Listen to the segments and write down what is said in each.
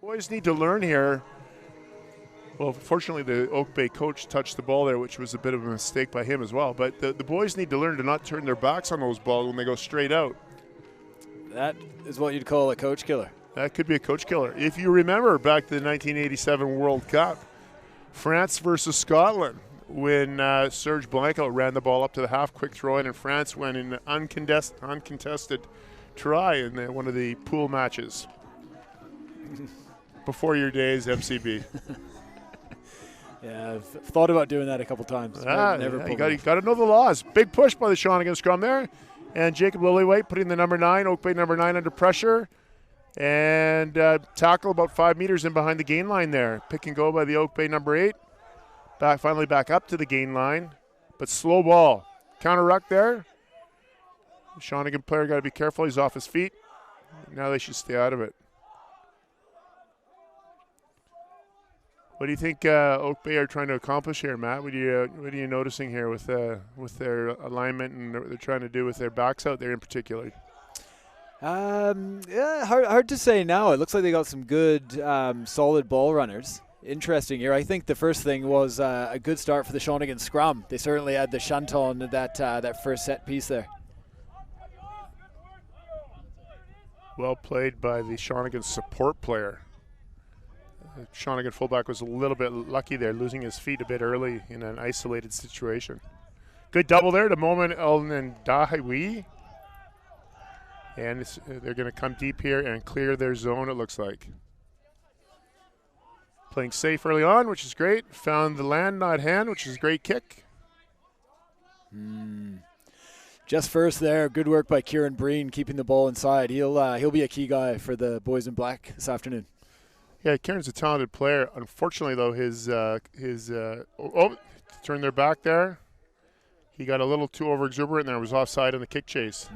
boys need to learn here. Well, fortunately, the Oak Bay coach touched the ball there, which was a bit of a mistake by him as well. But the boys need to learn to not turn their backs on those balls when they go straight out. That is what you'd call a coach killer. That could be a coach killer. If you remember back to the 1987 World Cup, France versus Scotland, when Serge Blanco ran the ball up to the half, quick throw in, and France went in an uncontested try in one of the pool matches. Before your days, MCB. Yeah, I've thought about doing that a couple times. Never you got to know the laws. Big push by the Shawnigan scrum there. And Jacob Lillywhite putting the number 9, Oak Bay number 9 under pressure. And tackle about 5 meters in behind the gain line there. Pick and go by the Oak Bay number 8. Finally back up to the gain line. But slow ball. Counter ruck there. The Shawnigan player got to be careful. He's off his feet. Now they should stay out of it. What do you think Oak Bay are trying to accomplish here, Matt? What are you noticing here with their alignment and what they're trying to do with their backs out there in particular? Yeah, hard to say now. It looks like they got some good, solid ball runners. Interesting here. I think the first thing was a good start for the Shawnigan scrum. They certainly had the shunt on that first set piece there. Well played by the Shawnigan support player. The Shawnigan fullback was a little bit lucky there, losing his feet a bit early in an isolated situation. Good double there to Moment Elden and Dahiwi. And they're going to come deep here and clear their zone, it looks like. Playing safe early on, which is great. Found the land, not hand, which is a great kick. Just first there, good work by Kieran Breen, keeping the ball inside. He'll be a key guy for the boys in black this afternoon. Yeah, Kieran's a talented player. Unfortunately, though, his turned their back there. He got a little too overexuberant there. Was offside in the kick chase.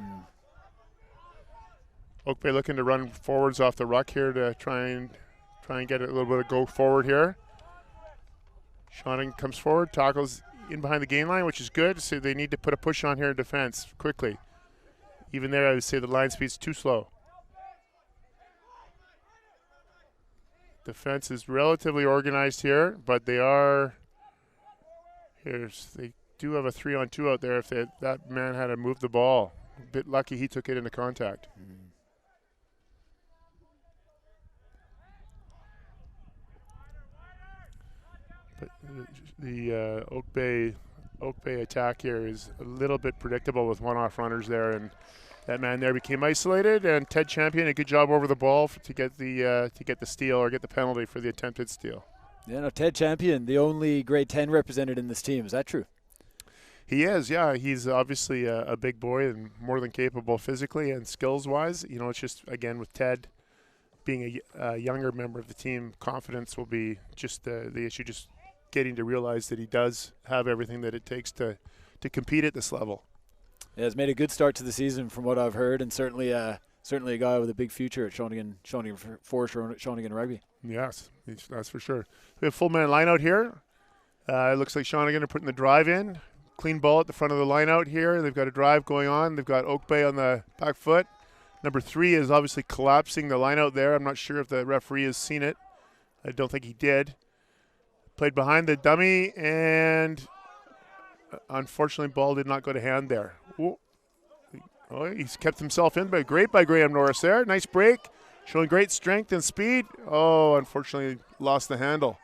Oak Bay looking to run forwards off the ruck here to try and get a little bit of go forward here. Shawnigan comes forward, tackles in behind the gain line, which is good. So they need to put a push on here in defense quickly. Even there, I would say the line speed's too slow. Defense is relatively organized here, but they do have a 3-on-2 out there if that man had to move the ball. A bit lucky he took it into contact. But the Oak Bay attack here is a little bit predictable with one-off runners there, and that man there became isolated, and Ted Champion a good job over the ball to get the steal or get the penalty for the attempted steal. Yeah, no, Ted Champion, the only grade 10 represented in this team. Is that true? He is, yeah. He's obviously a big boy and more than capable physically and skills-wise. You know, it's just, again, with Ted being a younger member of the team, confidence will be just the issue, just getting to realize that he does have everything that it takes to compete at this level. Yeah, he's made a good start to the season from what I've heard, and certainly a guy with a big future at Shawnigan Forest, Shawnigan Rugby. Yes, that's for sure. We have full man line out here. It looks like Shawnigan are putting the drive in. Clean ball at the front of the line out here. They've got a drive going on. They've got Oak Bay on the back foot. Number 3 is obviously collapsing the line out there. I'm not sure if the referee has seen it. I don't think he did. Played behind the dummy, and unfortunately, ball did not go to hand there. Oh, he's kept himself in, but great by Graham Norris there. Nice break, showing great strength and speed. Oh, unfortunately, lost the handle.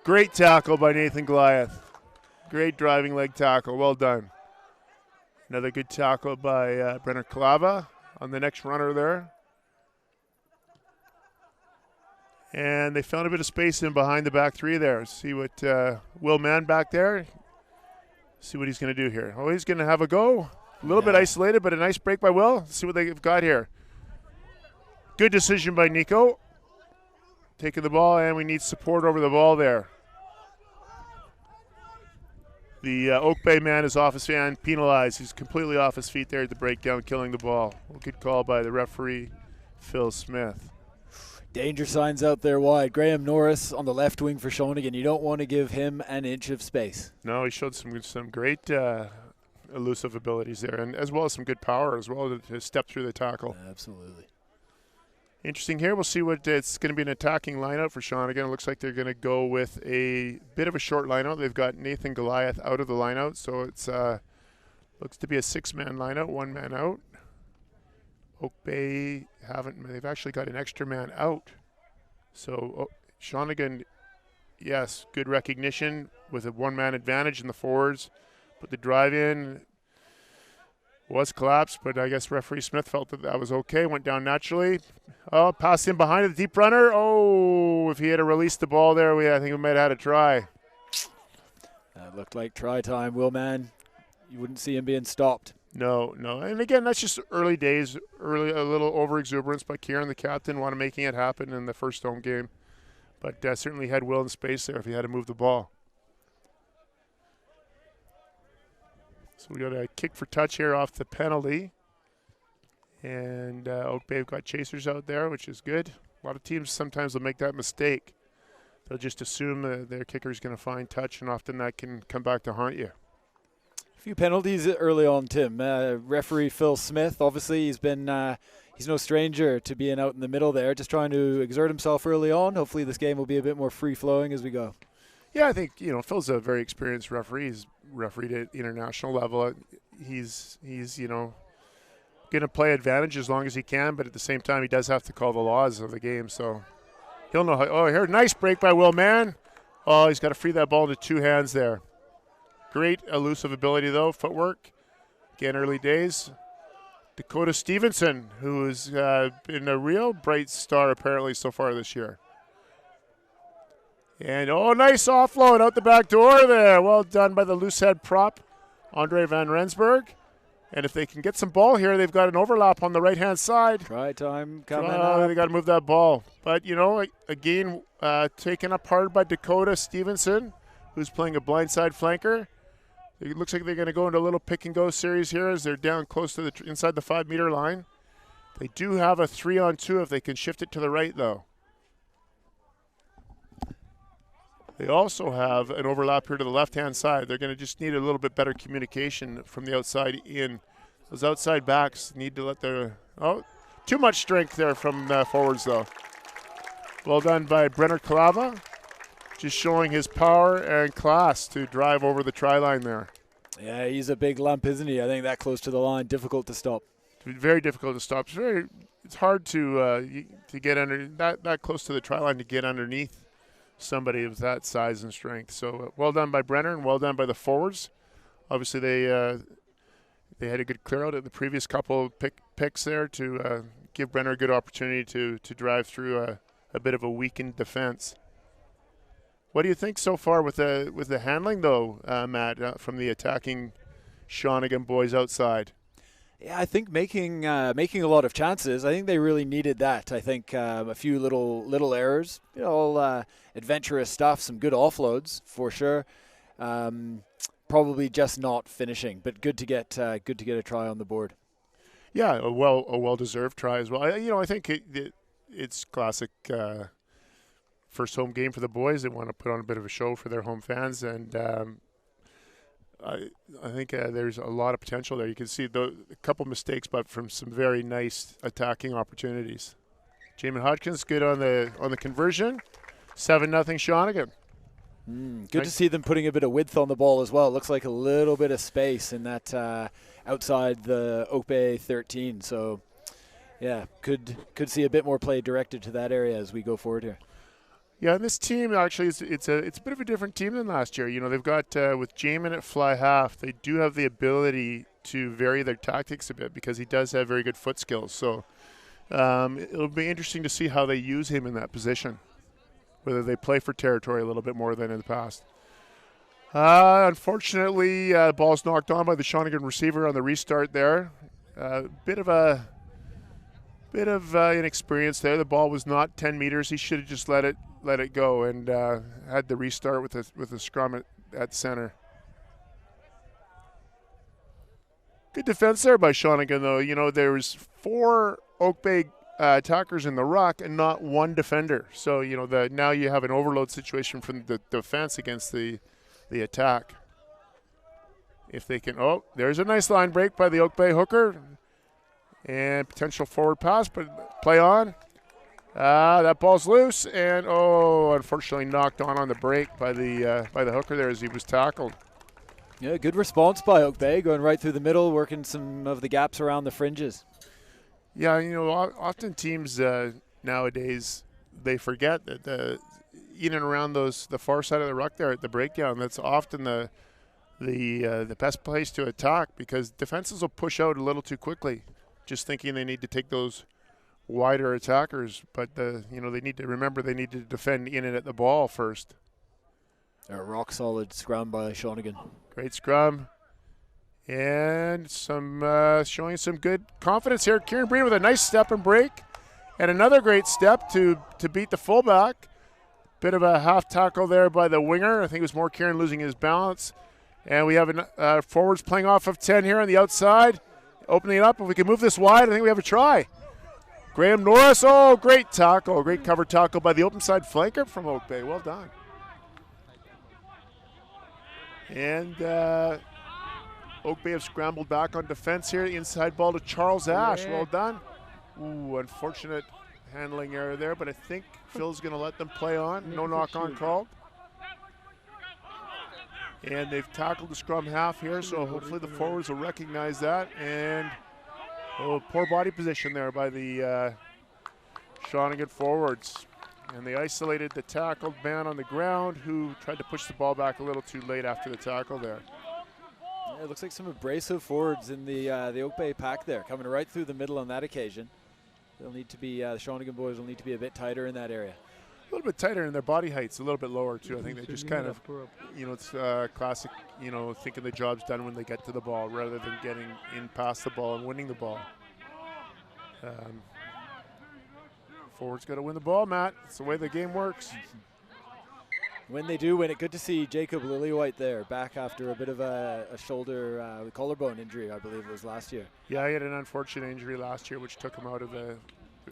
Great tackle by Nathan Goliath. Great driving leg tackle. Well done. Another good tackle by Brenner Kalava on the next runner there. And they found a bit of space in behind the back 3 there. See what Will Mann back there. See what he's going to do here. Oh, he's going to have a go. A little bit isolated, but a nice break by Will. Let's see what they've got here. Good decision by Nico. Taking the ball, and we need support over the ball there. The Oak Bay man is off his feet and penalized. He's completely off his feet there at the breakdown, killing the ball. Good call by the referee, Phil Smith. Danger signs out there wide. Graham Norris on the left wing for Shawnigan. You don't want to give him an inch of space. No, he showed some great elusive abilities there, and as well as some good power as well to step through the tackle. Absolutely. Interesting here. We'll see what it's going to be an attacking lineup for Shawnigan. It looks like they're going to go with a bit of a short lineup. They've got Nathan Goliath out of the lineout, so it's looks to be a 6-man lineup, 1 man out. Oak Bay they've actually got an extra man out. So Shawnigan, yes, good recognition with a 1-man advantage in the forwards. But the drive in was collapsed, but I guess referee Smith felt that was okay, went down naturally. Oh, passed in behind the deep runner. Oh, if he had released the ball there, I think we might have had a try. That looked like try time, Will Man. You wouldn't see him being stopped. No. And again, that's just early days, a little over-exuberance by Kieran, the captain, making it happen in the first home game. But certainly had will and space there if he had to move the ball. So we got a kick for touch here off the penalty. And Oak Bay have got chasers out there, which is good. A lot of teams sometimes will make that mistake. They'll just assume their kicker is going to find touch, and often that can come back to haunt you. A few penalties early on, Tim. Referee Phil Smith, obviously, he's no stranger to being out in the middle there, just trying to exert himself early on. Hopefully this game will be a bit more free-flowing as we go. Yeah, I think, Phil's a very experienced referee. He's refereed at international level. He's going to play advantage as long as he can, but at the same time, he does have to call the laws of the game, so he'll know how. Oh, here, nice break by Will Mann. Oh, he's got to free that ball into 2 hands there. Great elusive ability, though, footwork. Again, early days. Dakota Stevenson, who's been a real bright star apparently so far this year. And, nice offload out the back door there. Well done by the loose head prop, Andre Van Rensburg. And if they can get some ball here, they've got an overlap on the right-hand side. Try time coming up. They got to move that ball. But, again, taken up hard by Dakota Stevenson, who's playing a blindside flanker. It looks like they're going to go into a little pick-and-go series here as they're down close to inside the 5-meter line. They do have a 3-on-2 if they can shift it to the right, though. They also have an overlap here to the left-hand side. They're going to just need a little bit better communication from the outside in. Those outside backs need to let their too much strength there from forwards, though. Well done by Brenner Kalava, just showing his power and class to drive over the try line there. Yeah, he's a big lump, isn't he? I think that close to the line, difficult to stop. Very difficult to stop. It's hard to get under that close to the try line to get underneath somebody of that size and strength. So well done by Brenner and well done by the forwards. Obviously they had a good clear out at the previous couple of picks there to give Brenner a good opportunity to drive through a bit of a weakened defense. What do you think so far with the handling though, Matt, from the attacking Shawnigan boys outside? Yeah, I think making a lot of chances. I think they really needed that. I think a few little errors, all adventurous stuff, some good offloads for sure. Probably just not finishing, but good to get a try on the board. Yeah, a well-deserved try as well. I think it's classic first home game for the boys. They want to put on a bit of a show for their home fans, and I think there's a lot of potential there. You can see a couple mistakes, but from some very nice attacking opportunities. Jamin Hodgkins good on the conversion. 7-0 Shawnigan. Good to see them putting a bit of width on the ball as well. It looks like a little bit of space in that outside the Oak Bay 13. So, yeah, could see a bit more play directed to that area as we go forward here. Yeah, and this team actually it's a bit of a different team than last year. They've got with Jamin at fly half, they do have the ability to vary their tactics a bit because he does have very good foot skills. So it'll be interesting to see how they use him in that position, whether they play for territory a little bit more than in the past. Unfortunately, the ball's knocked on by the Shawnigan receiver on the restart there. Bit of inexperience there. The ball was not 10 meters. He should have just let it go and had the restart with the scrum at center. Good defense there by Shawnigan, though. There was 4 Oak Bay attackers in the ruck and not 1 defender. So, now you have an overload situation from the defense against the attack. If they can, there's a nice line break by the Oak Bay hooker. And potential forward pass, but play on. That ball's loose, and unfortunately knocked on the break by the hooker there as he was tackled. Yeah, good response by Oak Bay, going right through the middle, working some of the gaps around the fringes. Yeah, often teams nowadays, they forget that in and around the far side of the ruck there at the breakdown, that's often the best place to attack, because defenses will push out a little too quickly, just thinking they need to take those wider attackers. But they need to remember they need to defend in and at the ball first. A rock solid scrum by Shawnigan. Great scrum. And showing some good confidence here. Kieran Breen with a nice step and break. And another great step to beat the fullback. Bit of a half tackle there by the winger. I think it was more Kieran losing his balance. And we have forwards playing off of 10 here on the outside. Opening it up. If we can move this wide, I think we have a try. Graham Norris. Oh, great tackle. Great cover tackle by the open side flanker from Oak Bay. Well done. And Oak Bay have scrambled back on defense here. Inside ball to Charles Ash. Well done. Ooh, unfortunate handling error there, but I think Phil's going to let them play on. No knock-on called. And they've tackled the scrum half here, so hopefully the forwards will recognize that. And poor body position there by the Shawnigan forwards. And they isolated the tackled man on the ground, who tried to push the ball back a little too late after the tackle there. Yeah, it looks like some abrasive forwards in the Oak Bay pack there, coming right through the middle on that occasion. They'll need to be, the Shawnigan boys will need to be a bit tighter in that area. A little bit tighter, and their body height's a little bit lower too. I think they just kind of, it's classic, thinking the job's done when they get to the ball rather than getting in past the ball and winning the ball. Forward's got to win the ball, Matt. It's the way the game works. When they do win it, good to see Jacob Lillywhite there, back after a bit of a shoulder collarbone injury, I believe it was last year. Yeah, he had an unfortunate injury last year, which took him out of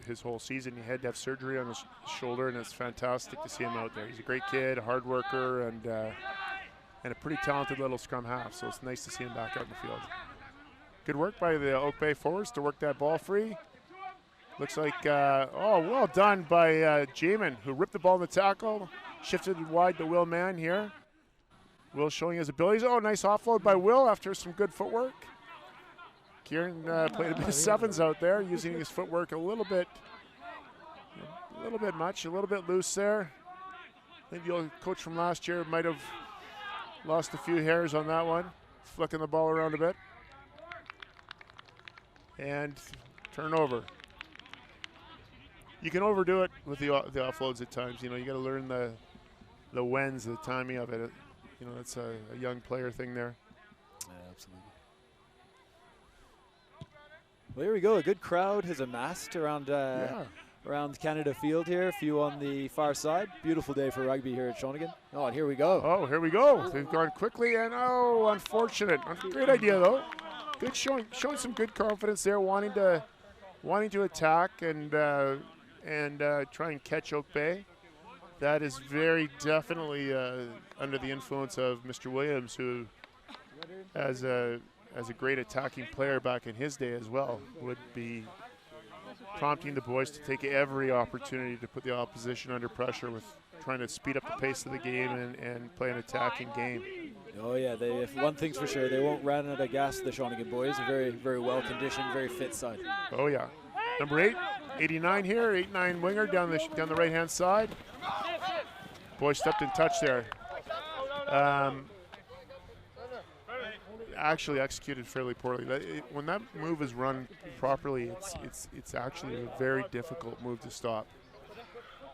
his whole season. He had to have surgery on his shoulder, and it's fantastic to see him out there. He's a great kid, a hard worker, and a pretty talented little scrum half, so it's nice to see him back out in the field. Good work by the Oak Bay forwards to work that ball free. Looks like, well done by Jamin, who ripped the ball in the tackle, shifted wide to Will Mann here. Will showing his abilities. Oh, nice offload by Will after some good footwork. Kieran played a bit of sevens out there, using his footwork a little bit much, a little bit loose there. I think the old coach from last year might have lost a few hairs on that one, flicking the ball around a bit. And turnover. You can overdo it with the offloads at times. You got to learn the whens, the timing of it. It's a young player thing there. Yeah, absolutely. Well, here we go. A good crowd has amassed around around Canada Field here. A few on the far side. Beautiful day for rugby here at Shawnigan. Oh, and here we go. Oh, here we go. They've gone quickly, and unfortunate. Great idea though. Good showing some good confidence there, wanting to attack and try and catch Oak Bay. That is very definitely under the influence of Mr. Williams, who, as a great attacking player back in his day as well, would be prompting the boys to take every opportunity to put the opposition under pressure with trying to speed up the pace of the game and play an attacking game. Oh yeah, if one thing's for sure, they won't run out of gas, the Shawnigan boys. A very, very well conditioned, very fit side. Oh yeah. Number 8, 89 here, 8-9 winger down the right hand side. Boy stepped in touch there. Actually executed fairly poorly. When that move is run properly, it's actually a very difficult move to stop.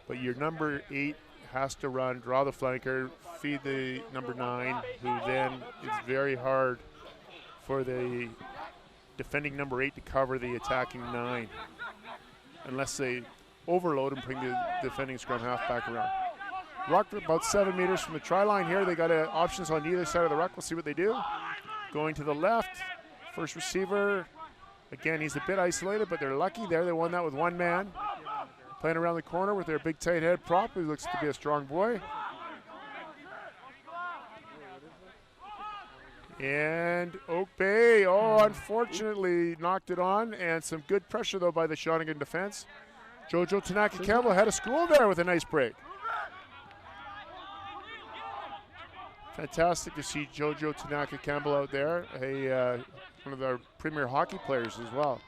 But your number 8 has to run, draw the flanker, feed the number 9, who then it's very hard for the defending number 8 to cover the attacking 9, unless they overload and bring the defending scrum half back around. Ruck about 7 meters from the try line here. They got options on either side of the ruck. We'll see what they do. Going to the left, first receiver. Again, he's a bit isolated, but they're lucky there. They won that with one man. Playing around the corner with their big tight head prop, who looks to be a strong boy. And Oak Bay, unfortunately knocked it on, and some good pressure though by the Shawnigan defense. Jojo Tanaka-Campbell had a school there with a nice break. Fantastic to see Jojo Tanaka-Campbell out there, one of our premier hockey players as well.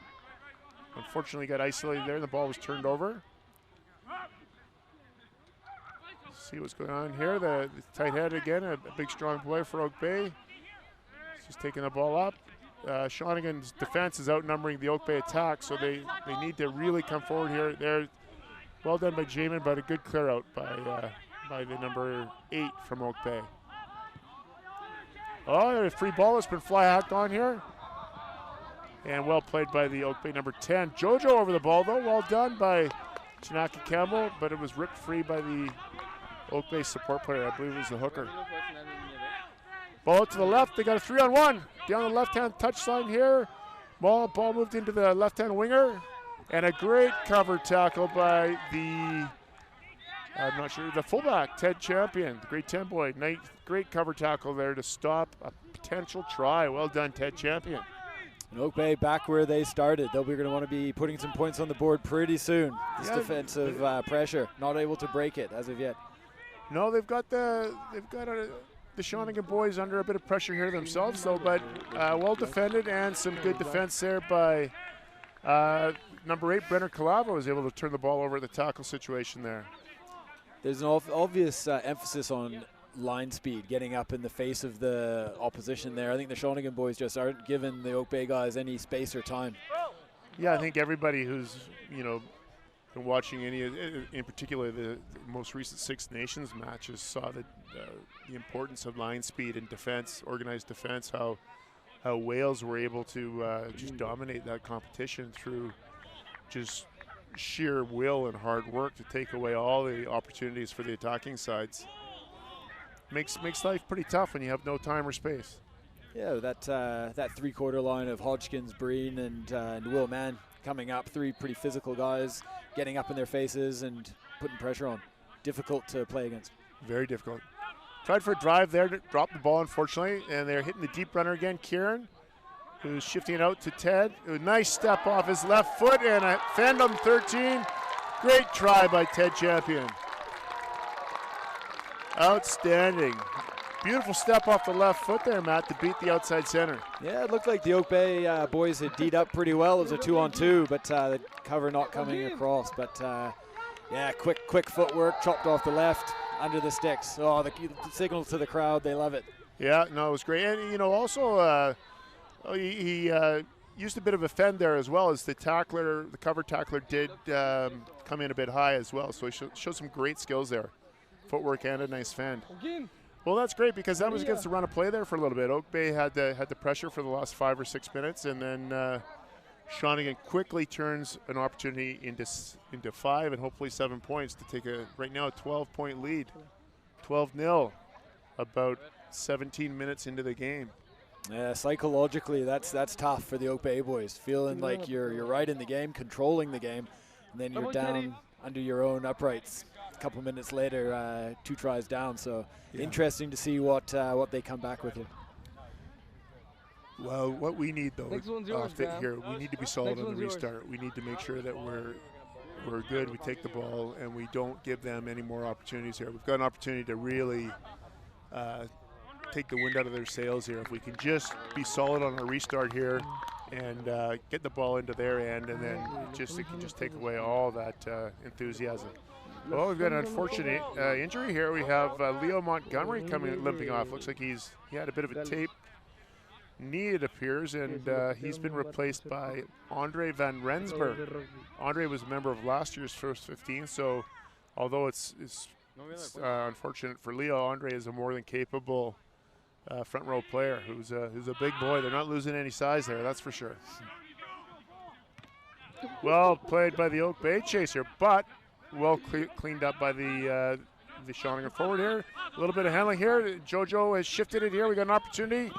Unfortunately got isolated there, the ball was turned over. See what's going on here. The tight head again, a big strong boy for Oak Bay. He's just taking the ball up. Shawnigan's defense is outnumbering the Oak Bay attack, so they need to really come forward here. They're well done by Jamin, but a good clear out by the number 8 from Oak Bay. Oh, a free ball has been fly hacked on here. And well played by the Oak Bay number 10. Jojo over the ball though, well done by Tanaka-Campbell, but it was ripped free by the Oak Bay support player. I believe it was the hooker. Ball to the left, they got a 3-on-1. Down the left-hand touchline here. Ball moved into the left-hand winger. And a great cover tackle by the, I'm not sure, the fullback, Ted Champion, the great 10 boy. Great cover tackle there to stop a potential try. Well done, Ted Champion. And Oak Bay back where they started. They're going to want to be putting some points on the board pretty soon. This defensive pressure, not able to break it as of yet. No, they've got the Shawnigan boys under a bit of pressure here themselves, though. But well defended and some good defense there by number 8, Brenner Calava, was able to turn the ball over at the tackle situation there. There's an obvious emphasis on line speed, getting up in the face of the opposition there. I think the Shawnigan boys just aren't giving the Oak Bay guys any space or time. Yeah, I think everybody who's, been watching any, in particular the most recent Six Nations matches, saw the importance of line speed and defense, organized defense, how Wales were able to just dominate that competition through just sheer will and hard work to take away all the opportunities for the attacking sides. Makes life pretty tough when you have no time or space. Yeah, that three-quarter line of Hodgkins, Breen, and Will Mann coming up, 3 pretty physical guys, getting up in their faces and putting pressure on. Difficult to play against. Very difficult. Tried for a drive there, to drop the ball unfortunately, and they're hitting the deep runner again, Kieran, who's shifting it out to Ted. A nice step off his left foot and a fend on 13. Great try by Ted Champion. Outstanding. Beautiful step off the left foot there, Matt, to beat the outside center. Yeah, it looked like the Oak Bay boys had D'd up pretty well. It was a 2-on-2, but the cover not coming across. But yeah, quick footwork, chopped off the left, under the sticks. Oh, the signal to the crowd, they love it. Yeah, no, it was great. And, also he used a bit of a fend there as well, as the cover tackler did come in a bit high as well. So he showed some great skills there. Footwork and a nice fend. Well, that's great, because that was against the run of play there for a little bit. Oak Bay had the pressure for the last 5 or 6 minutes, and then Shawnigan quickly turns an opportunity into 5 and hopefully 7 points to take right now a 12-point lead, 12-0, about 17 minutes into the game. Yeah, psychologically, that's tough for the Oak Bay boys, feeling like you're right in the game, controlling the game, and then you're down under your own uprights. A couple minutes later, 2 tries down. So interesting to see what they come back with here. Well, what we need though, here, we need to be solid on the restart. We need to make sure that we're good. We take the ball and we don't give them any more opportunities here. We've got an opportunity to really take the wind out of their sails here. If we can just be solid on our restart here and get the ball into their end, and then it can just take away all that enthusiasm. Well, we've got an unfortunate injury here. We have Leo Montgomery limping off. Looks like he had a bit of a tape knee, it appears, and he's been replaced by Andre Van Rensburg. Andre was a member of last year's First 15, so although it's unfortunate for Leo, Andre is a more than capable front row player who's a big boy. They're not losing any size there, that's for sure. Well played by the Oak Bay chaser, but well cleaned up by the Shawnigan forward here. A little bit of handling here. Jojo has shifted it here. We got an opportunity.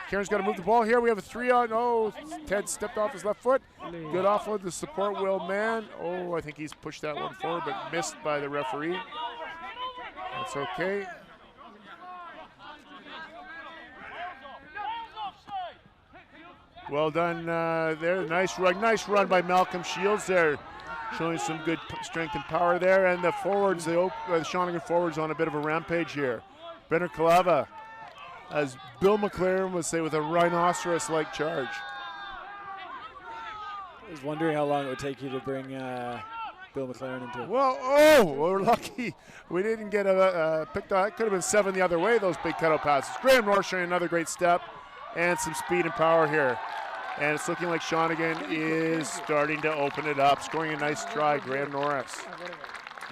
Kieran's got to move the ball here. We have a 3-on. Oh, Ted stepped off his left foot. Good offload to support Will Mann. Oh, I think he's pushed that one forward, but missed by the referee. That's okay. Well done there. Nice run by Malcolm Shields there. showing some good strength and power there. And the forwards, the Shawnigan forwards on a bit of a rampage here. Brenner Kalava, as Bill McLaren would say, with a rhinoceros-like charge. I was wondering how long it would take you to bring Bill McLaren into it. Well, we're lucky we didn't get picked on. It could have been 7 the other way, those big cutout passes. Graham North showing another great step and some speed and power here. And it's looking like Shawnigan is starting to open it up, scoring a nice try, Graham Norris.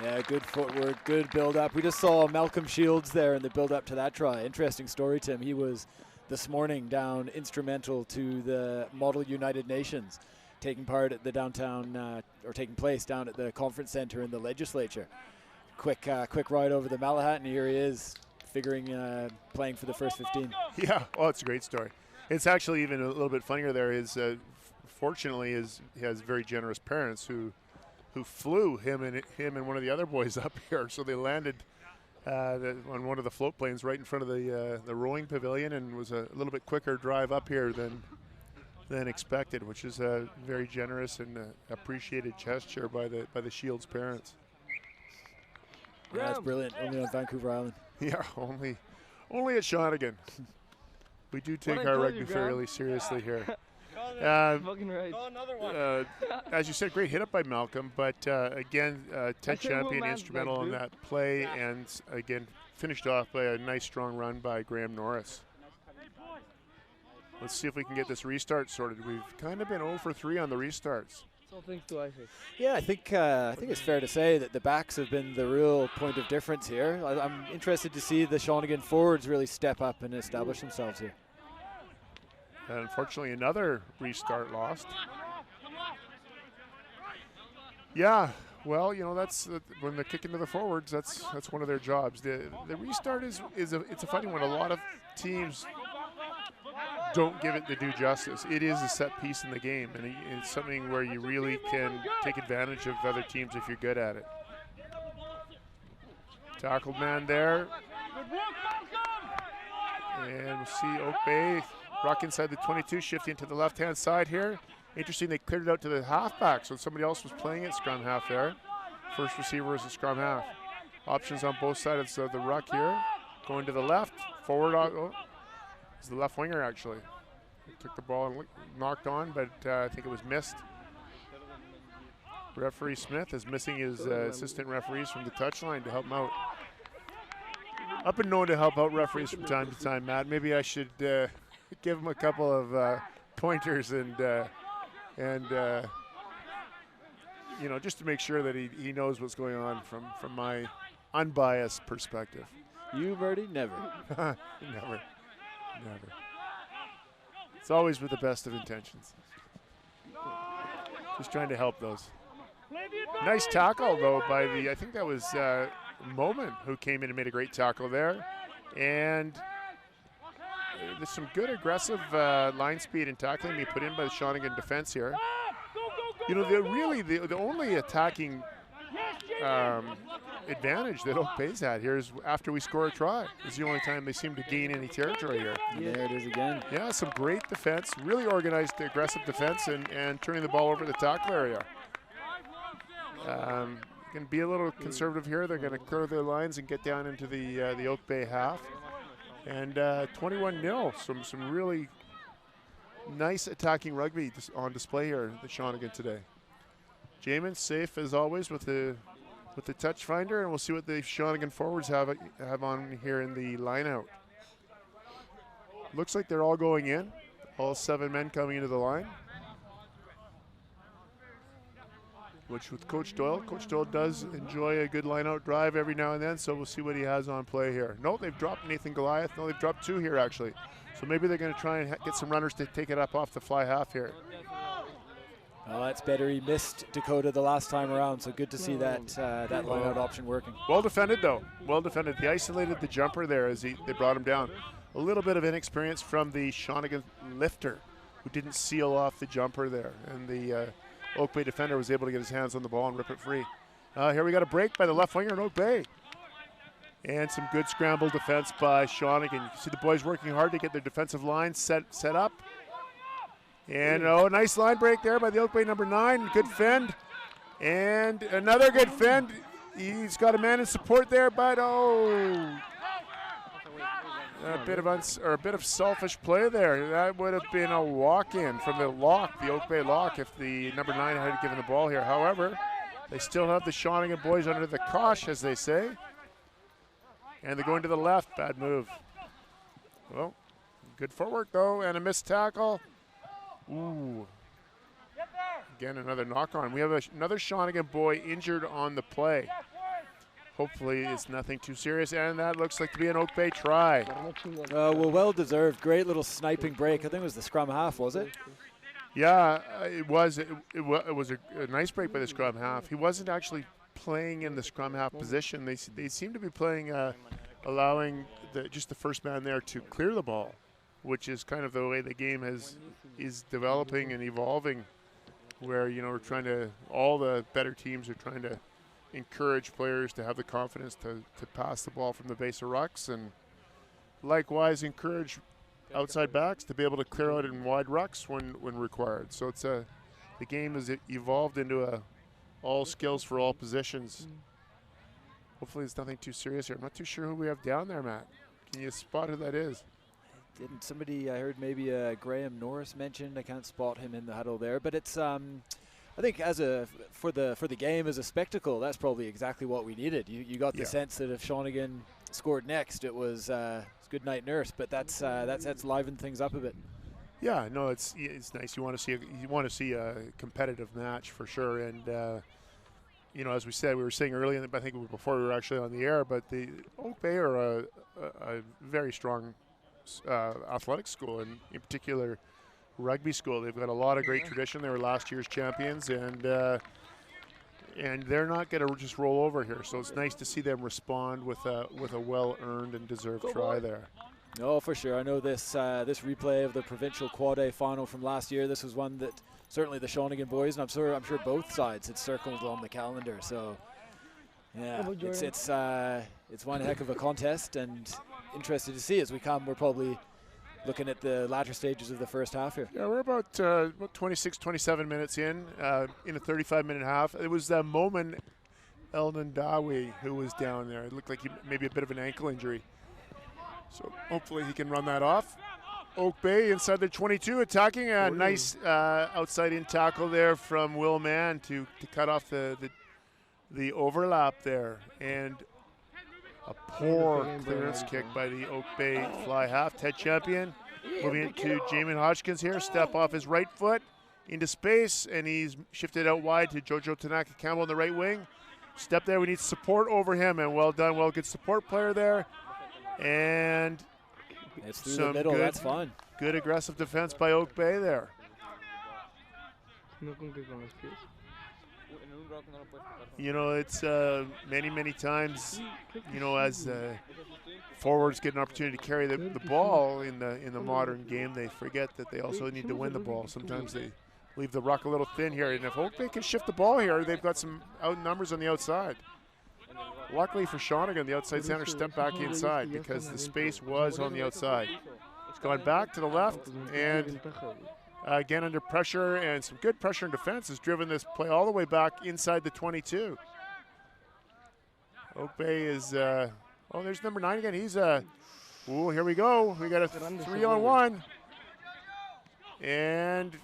Yeah, good footwork, good build-up. We just saw Malcolm Shields there in the build-up to that try. Interesting story, Tim. He was this morning down instrumental to the Model United Nations, taking part at the taking place down at the conference center in the legislature. Quick ride over the Malahat, and here he is, playing for the first 15. Yeah, oh, it's a great story. It's actually even a little bit funnier there. Fortunately, he has very generous parents who flew him and one of the other boys up here. So they landed on one of the float planes right in front of the rowing pavilion, and was a little bit quicker drive up here than expected, which is a very generous and appreciated gesture by the Shields parents. Yeah, that's brilliant. Only on Vancouver Island. Yeah, only at Shawnigan. We do take our rugby fairly seriously here. Fucking right. As you said, great hit up by Malcolm, but again, Ted Champion instrumental in that play, and again finished off by a nice strong run by Graham Norris. Let's see if we can get this restart sorted. We've kind of been 0 for 3 on the restarts. So thanks to Isaac. Yeah, I think it's fair to say that the backs have been the real point of difference here. I'm interested to see the Shawnigan forwards really step up and establish themselves here. And unfortunately, another restart lost. Yeah, well, that's when they kick into the forwards. That's one of their jobs. The restart is a funny one. A lot of teams don't give it the due justice. It is a set piece in the game, and it's something where you really can take advantage of other teams if you're good at it. Tackled man there. And we'll see Oak Bay rock inside the 22, shifting to the left-hand side here. Interesting, they cleared it out to the halfback, so somebody else was playing at scrum half there. First receiver is a scrum half. Options on both sides of the ruck here. Going to the left, forward. It's the left winger, actually. He took the ball and knocked on, but I think it was missed. Referee Smith is missing his assistant referees from the touchline to help him out. I've been known to help out referees from time to time, Matt. Maybe I should give him a couple of pointers and just to make sure that he knows what's going on from my unbiased perspective. You, Verdi? Never. Never. It's always with the best of intentions. Just trying to help those. Nice tackle, though, by I think that was Moman who came in and made a great tackle there. And there's some good aggressive line speed and tackling being put in by the Shawnigan defense here. The only attacking advantage that Oak Bay's had here is after we score a try. It's the only time they seem to gain any territory here. Yeah, there it is again. Yeah, some great defense, really organized aggressive defense, and turning the ball over the tackle area. Going to be a little conservative here. They're going to clear their lines and get down into the Oak Bay half. And 21-0, some really nice attacking rugby on display here at the Shawnigan today. Jamin safe as always with the touch finder, and we'll see what the Shawnigan forwards have on here in the line out. Looks like they're all going in. All 7 men coming into the line. Which with Coach Doyle does enjoy a good line out drive every now and then, so we'll see what he has on play here. No, they've dropped Nathan Goliath. No, they've dropped 2 here actually. So maybe they're going to try and get some runners to take it up off the fly half here. Well, that's better. He missed Dakota the last time around, so good to see that line-out option working. Well defended, though. Well defended. They isolated the jumper there as they brought him down. A little bit of inexperience from the Shawnigan lifter, who didn't seal off the jumper there. And the Oak Bay defender was able to get his hands on the ball and rip it free. Here we got a break by the left winger in Oak Bay. And some good scramble defense by Shawnigan. You can see the boys working hard to get their defensive line set up. And nice line break there by the Oak Bay number 9. Good fend. And another good fend. He's got a man in support there, but a bit of selfish play there. That would have been a walk-in from the lock, the Oak Bay lock, if the number 9 had given the ball here. However, they still have the Shawnigan boys under the cosh, as they say. And they're going to the left. Bad move. Well, good footwork, though, and a missed tackle. Ooh. Again, another knock-on. We have another Shawnigan boy injured on the play. Hopefully it's nothing too serious, and that looks like to be an Oak Bay try. Well deserved. Great little sniping break. I think it was the scrum half, was it? Yeah, it was. It was a nice break by the scrum half. He wasn't actually playing in the scrum half position. They seem to be playing, allowing just the first man there to clear the ball, which is kind of the way the game is developing and evolving, where we're trying to, all the better teams are trying to encourage players to have the confidence to pass the ball from the base of rucks, and likewise encourage outside backs to be able to clear out in wide rucks when required. So it's the game has evolved into a all skills for all positions. Hopefully it's nothing too serious here. I'm not too sure who we have down there, Matt. Can you spot who that is? Didn't somebody, I heard maybe Graham Norris mentioned. I can't spot him in the huddle there, but it's I think for the game as a spectacle, that's probably exactly what we needed. You got the sense that if Shawnigan scored next, it was good night nurse, but that's livened things up a bit. Yeah, no, it's nice. You want to see a competitive match for sure, and as we said, we were saying earlier, I think it was before we were actually on the air, but the Oak Bay are a very strong athletic school, and in particular rugby school. They've got a lot of great tradition. They were last year's champions, and they're not going to just roll over here. So it's nice to see them respond with a well-earned and deserved try there. Oh, for sure. I know this replay of the provincial quad A final from last year. This was one that certainly the Shawnigan boys, and I'm sure both sides had circled on the calendar. So yeah, it's one heck of a contest, and interested to see as we come. We're probably looking at the latter stages of the first half here. Yeah, we're about 26, 27 minutes in a 35-minute half. It was Momin El Nandawi who was down there. It looked like maybe a bit of an ankle injury. So hopefully he can run that off. Oak Bay inside their 22, attacking. A nice outside-in tackle there from Will Mann to cut off the overlap there. And a poor clearance kick by the Oak Bay fly half. Ted Champion moving into Jamin Hodgkins here. Step off his right foot into space, and he's shifted out wide to Jojo Tanaka Campbell in the right wing. Step there, we need support over him, and well done. Well, good support player there. And it's through the middle, that's fine. Good aggressive defense by Oak Bay there. It's many times, as forwards get an opportunity to carry the ball in the modern game, they forget that they also need to win the ball. Sometimes they leave the ruck a little thin here, and if Oak Bay can shift the ball here, they've got some numbers on the outside. Luckily for Shawnigan, the outside center stepped back inside because the space was on the outside. It's gone back to the left, and again under pressure, and some good pressure and defense has driven this play all the way back inside the 22. Oak Bay is, there's number 9 again. He's here we go. We got a 3-on-1. And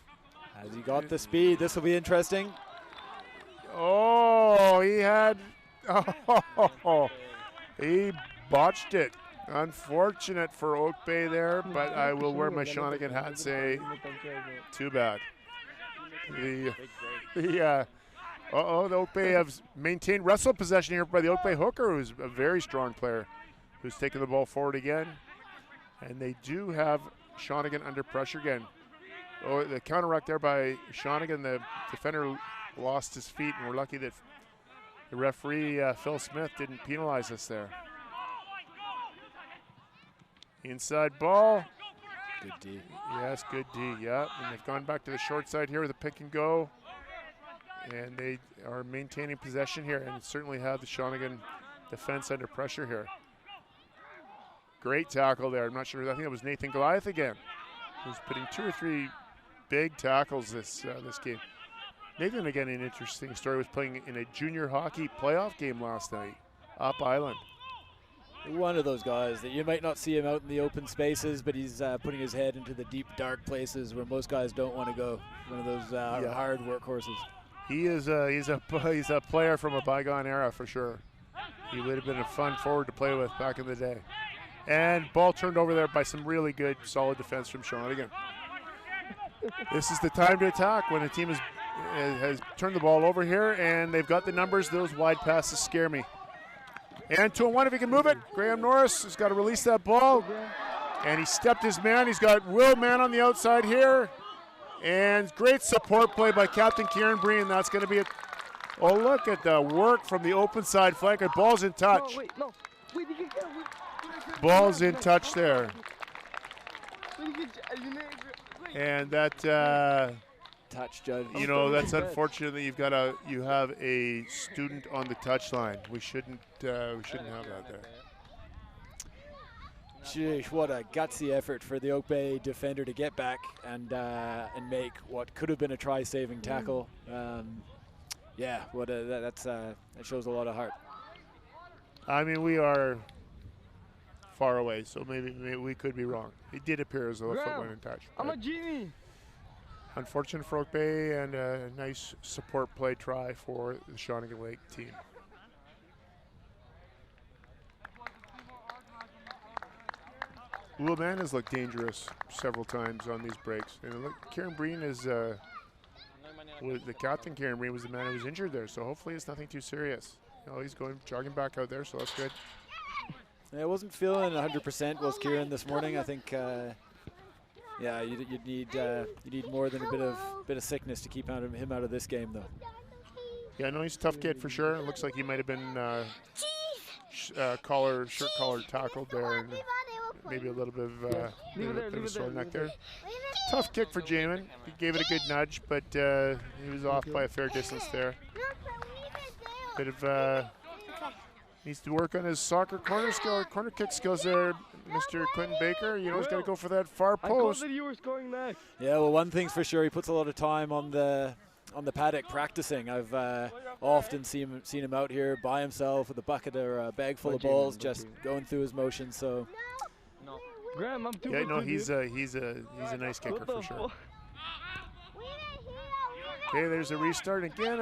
has he got the speed? This will be interesting. He botched it. Unfortunate for Oak Bay there, but I will wear my Shawnigan hat and say, too bad. The Oak Bay have maintained wrestle possession here by the Oak Bay hooker, who's a very strong player, who's taking the ball forward again. And they do have Shawnigan under pressure again. Oh, the counter-ruck there by Shawnigan. The defender lost his feet, and we're lucky that the referee, Phil Smith, didn't penalize us there. Inside ball. Good D. Yes, good D, yeah. And they've gone back to the short side here with a pick and go. And they are maintaining possession here and certainly have the Shawnigan defense under pressure here. Great tackle there. I'm not sure. I think it was Nathan Goliath again, who's putting 2 or 3 big tackles this game. Nathan, again, an interesting story, was playing in a junior hockey playoff game last night, up island. One of those guys that you might not see him out in the open spaces, but he's putting his head into the deep, dark places where most guys don't want to go. One of those hard workhorses. He is he's a player from a bygone era for sure. He would have been a fun forward to play with back in the day. And ball turned over there by some really good, solid defense from Shawnigan. This is the time to attack when a team has turned the ball over here and they've got the numbers. Those wide passes scare me. And 2-on-1 if he can move it. Graham Norris has got to release that ball. And he stepped his man. He's got Will Man on the outside here. And great support play by Captain Kieran Breen. That's going to be it. Oh, look at the work from the open side flanker. Ball's in touch. Ball's in touch there. And that touch, Judge. You know, that's unfortunate that you have a student on the touchline. We shouldn't have that there. Sheesh, what a gutsy effort for the Oak Bay defender to get back and make what could have been a try-saving tackle. Yeah, that shows a lot of heart. I mean, we are far away, so maybe we could be wrong. It did appear as though the foot went in touch. I'm a genie. Unfortunate for Oak Bay, and a nice support play try for the Shawnigan Lake team. Will-Man has looked dangerous several times on these breaks. And look, Kieran Breen is the captain. Kieran Breen was the man who was injured there, so hopefully it's nothing too serious. You know, he's jogging back out there, so that's good. I wasn't feeling 100% was Kieran this morning. I think, yeah, you need more than a bit of sickness to keep him out of this game, though. Yeah, I know he's a tough kid for sure. It looks like he might have been shirt collar tackled there, and maybe a little bit of a sore neck there. Tough kick for Jamin. He gave it a good nudge, but he was off by a fair distance there. Bit of needs to work on his soccer corner kick skills there, Mr. Clinton Baker. You know, he's got to go for that far post. I thought that you were scoring next. Yeah, well, one thing's for sure, he puts a lot of time on the paddock practicing. I've often seen him out here by himself with a bucket or a bag full of balls, just going through his motions. So. No. Graham, I'm too yeah, no, he's a nice kicker for sure. Okay, there's a restart again.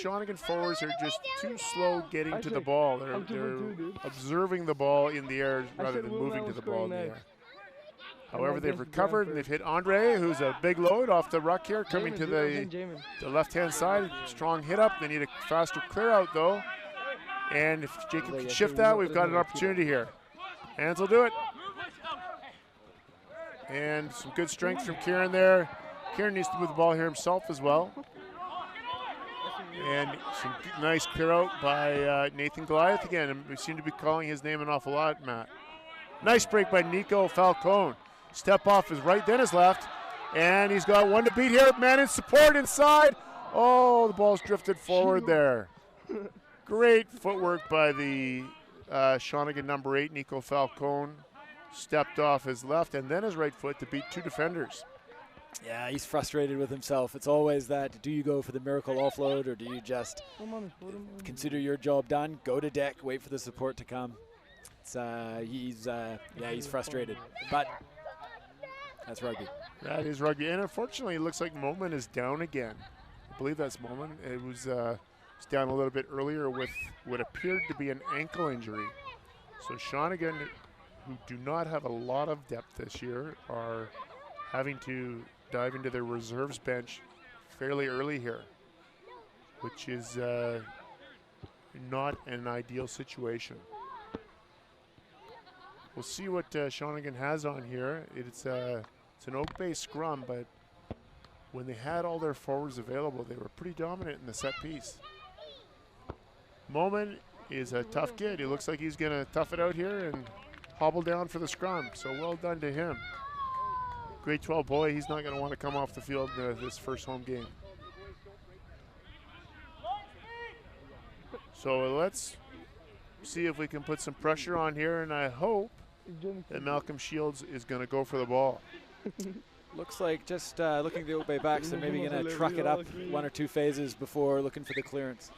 Shawnigan forwards are just too slow getting to the ball. They're observing the ball in the air rather than moving to the ball in the air. However, they've recovered and they've hit Andre, who's a big load off the ruck here, coming to the left-hand side. Strong hit up. They need a faster clear out though. And if Jacob can shift that, we've got an opportunity here. Hands will do it. And some good strength from Kieran there. Kieran needs to move the ball here himself as well. And some nice clear out by Nathan Goliath again. And we seem to be calling his name an awful lot, Matt. Nice break by Nico Falcone. Step off his right, then his left. And he's got one to beat here. Man in support inside. Oh, the ball's drifted forward there. Great footwork by the Shawnigan number 8, Nico Falcone. Stepped off his left and then his right foot to beat two defenders. Yeah, he's frustrated with himself. It's always that, do you go for the miracle offload or do you just consider your job done, go to deck, wait for the support to come? It's, he's frustrated, but that's rugby. That is rugby, and unfortunately it looks like Moment is down again. I believe that's Moment. It was down a little bit earlier with what appeared to be an ankle injury. So Shawnigan, who do not have a lot of depth this year, are having to dive into their reserves bench fairly early here, which is not an ideal situation. We'll see what Shawnigan has on here. It's an Oak Bay scrum, but when they had all their forwards available, they were pretty dominant in the set piece. Moment is a tough kid. He looks like he's going to tough it out here and hobble down for the scrum, so well done to him. Grade 12 boy, he's not going to want to come off the field this first home game. So let's see if we can put some pressure on here, and I hope that Malcolm Shields is going to go for the ball. Looks like just looking at the Oak Bay backs, they're maybe going to truck it up 1 or 2 phases before looking for the clearance.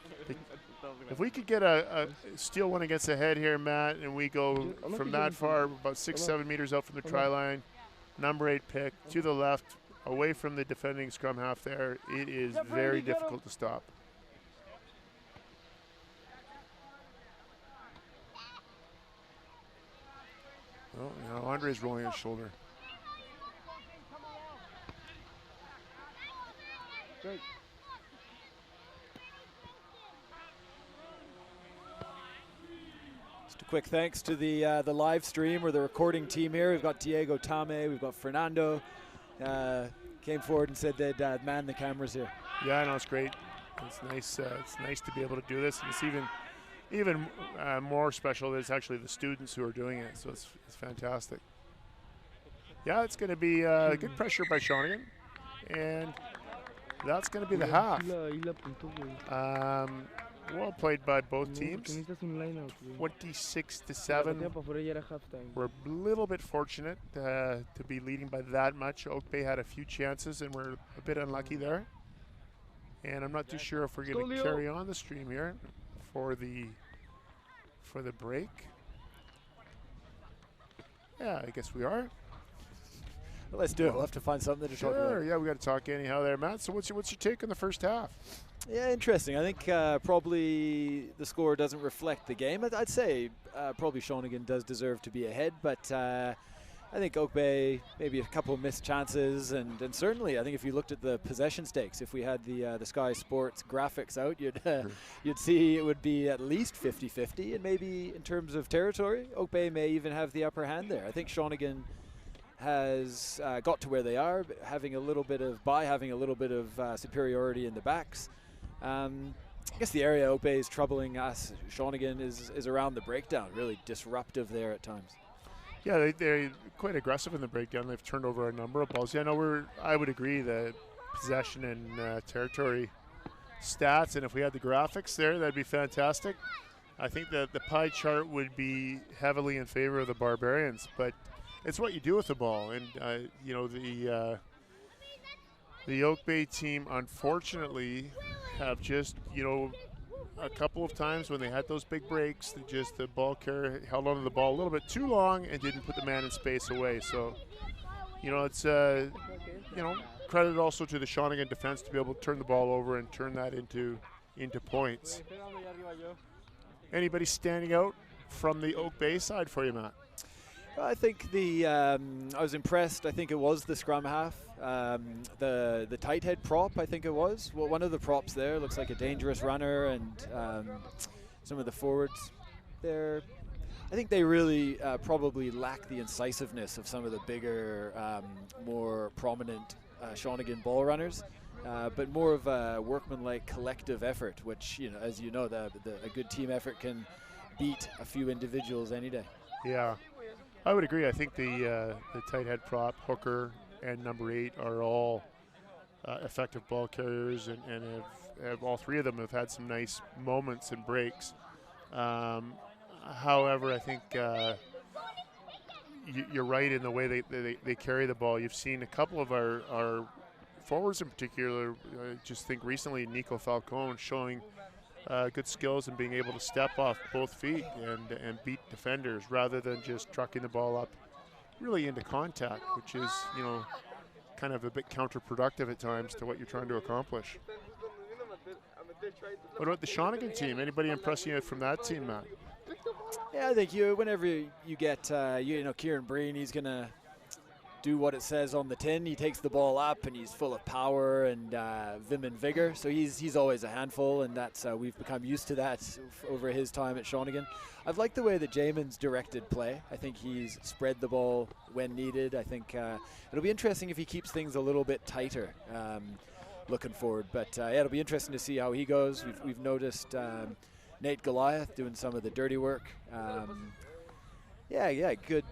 If we could get a steal one against the head here, Matt, and we go from that far, about 6-7 meters out from the try line, number 8 pick to the left, away from the defending scrum half there, it is very difficult to stop. Oh, now Andre's rolling his shoulder. Great. Just a quick thanks to the live stream or the recording team here. We've got Diego Tame, we've got Fernando. Came forward and said they'd man the cameras here. Yeah, no, it's great. It's nice. It's nice to be able to do this, and it's even more special that it's actually the students who are doing it. So it's fantastic. Yeah, it's going to be good pressure by Shawnigan, and that's going to be the half. Well played by both teams. 26-7. We're a little bit fortunate to be leading by that much. Oak Bay had a few chances, and we're a bit unlucky there. And I'm not too sure if we're going to carry on the stream here for the break. Yeah, I guess we are. Well, let's do it. We'll have to find something to talk about. Sure, yeah, we got to talk anyhow there, Matt. So what's your take on the first half? Yeah, interesting. I think probably the score doesn't reflect the game. I'd say probably Shawnigan does deserve to be ahead, but I think Oak Bay, maybe a couple of missed chances, and certainly I think if you looked at the possession stakes, if we had the Sky Sports graphics out, you'd see it would be at least 50-50, and maybe in terms of territory, Oak Bay may even have the upper hand there. I think Shawnigan has got to where they are, having a little bit of superiority in the backs. I guess the area Oak Bay is troubling us, Shawnigan, is around the breakdown, really disruptive there at times. Yeah, they're quite aggressive in the breakdown. They've turned over a number of balls. Yeah, no, I would agree that possession and territory stats, and if we had the graphics there, that'd be fantastic. I think that the pie chart would be heavily in favor of the Barbarians, but it's what you do with the ball. And, you know, the Oak Bay team, unfortunately, have just, you know, a couple of times when they had those big breaks, the ball carrier held onto the ball a little bit too long and didn't put the man in space away. So, you know, it's, you know, credit also to the Shawnigan defense to be able to turn the ball over and turn that into points. Anybody standing out from the Oak Bay side for you, Matt? I think I was impressed. I think it was the scrum half, the tight head prop. I think it was. Well, one of the props there looks like a dangerous runner, and some of the forwards there. I think they really probably lack the incisiveness of some of the bigger, more prominent Shawnigan ball runners, but more of a workmanlike collective effort, which, you know, as you know, a good team effort can beat a few individuals any day. Yeah. I would agree. I think the tight head prop, hooker, and number 8 are all effective ball carriers, and have all three of them have had some nice moments and breaks. However, I think you're right in the way they carry the ball. You've seen a couple of our forwards in particular. I just think recently Nico Falcone showing good skills and being able to step off both feet and beat defenders rather than just trucking the ball up really into contact, which is, you know, kind of a bit counterproductive at times to what you're trying to accomplish. What about the Shawnigan team? Anybody impressing you from that team, Matt? Yeah, I think whenever you get, you know, Kieran Breen, he's going to do what it says on the tin. He takes the ball up and he's full of power and vim and vigor. So he's always a handful, and that's we've become used to that over his time at Shawnigan. I've liked the way that Jamin's directed play. I think he's spread the ball when needed. I think it'll be interesting if he keeps things a little bit tighter looking forward. But yeah, it'll be interesting to see how he goes. We've noticed Nate Goliath doing some of the dirty work. Yeah, good.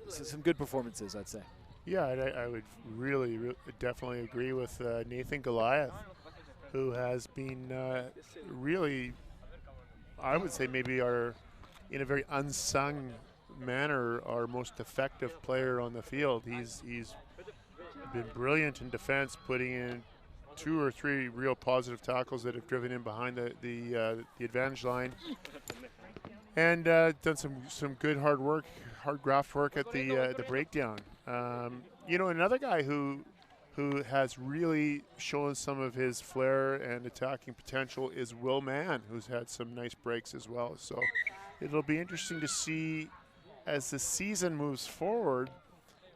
Some good performances, I'd say. Yeah, I would really definitely agree with Nathan Goliath, who has been really, I would say maybe in a very unsung manner, our most effective player on the field. He's been brilliant in defense, putting in 2 or 3 real positive tackles that have driven in behind the advantage line, and done some good hard graft work at the breakdown. You know, another guy who has really shown some of his flair and attacking potential is Will Mann, who's had some nice breaks as well. So it'll be interesting to see as the season moves forward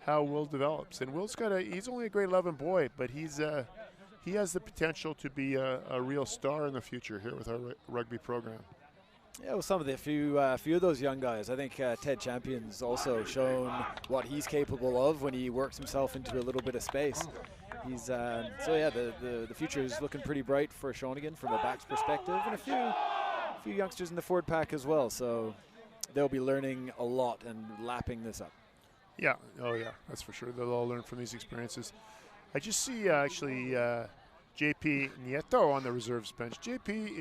how Will develops. And Will's he's only a grade 11 boy, but he has the potential to be a real star in the future here with our rugby program. Yeah, well, some of the few of those young guys. I think Ted Champion's also shown what he's capable of when he works himself into a little bit of space. He's so yeah, the future is looking pretty bright for Shawnigan from a backs perspective, and a few youngsters in the forward pack as well. So they'll be learning a lot and lapping this up. Yeah, oh yeah, that's for sure. They'll all learn from these experiences. I just see actually JP Nieto on the reserves bench. JP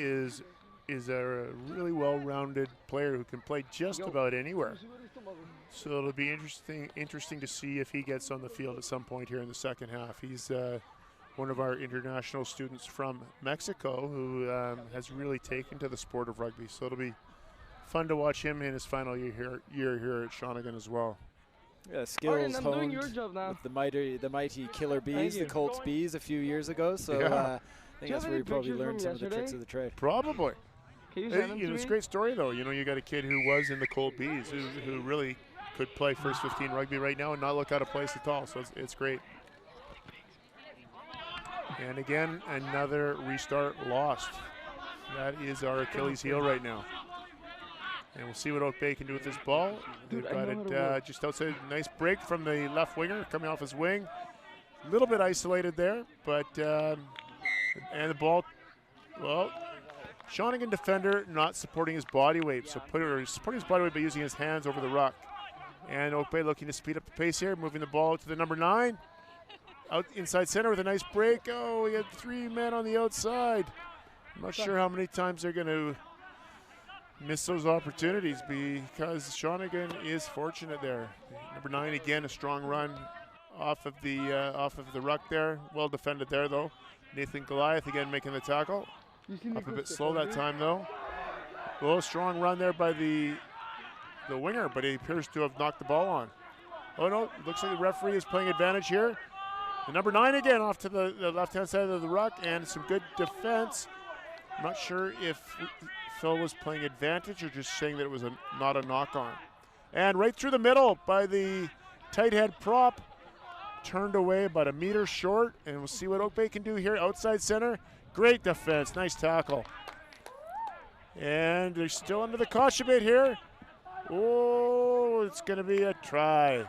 is a really well-rounded player who can play just about anywhere. So it'll be interesting to see if he gets on the field at some point here in the second half. He's one of our international students from Mexico who has really taken to the sport of rugby. So it'll be fun to watch him in his final year here at Shawnigan as well. Yeah, skills honed with the mighty Killer Bees, the Colts Bees, a few years ago. So I think that's where he probably learned some of the tricks of the trade. Probably. It's a great story, though. You know, you got a kid who was in the Colt Bees who really could play first 15 rugby right now and not look out of place at all. So it's great. And again, another restart lost. That is our Achilles heel right now. And we'll see what Oak Bay can do with this ball. They've got it just outside. Nice break from the left winger coming off his wing. A little bit isolated there, but and the ball, well, Shawnigan defender not supporting his body weight, so supporting his body weight by using his hands over the ruck. And Oak Bay looking to speed up the pace here, moving the ball to the number 9. Out inside center with a nice break. Oh, we had 3 men on the outside. I'm not sure how many times they're going to miss those opportunities because Shawnigan is fortunate there. Number 9 again, a strong run off of the ruck there. Well defended there though. Nathan Goliath again making the tackle. Up a bit slow that time though. Oh, strong run there by the winger, but he appears to have knocked the ball on. Oh no, looks like the referee is playing advantage here. The number 9 again off to the left-hand side of the ruck, and some good defense. I'm not sure if Phil was playing advantage or just saying that it was not a knock-on. And right through the middle by the tight head prop. Turned away about a meter short, and we'll see what Oak Bay can do here. Outside center, great defense, nice tackle. And they're still under the caution bit here. Oh, it's going to be a try.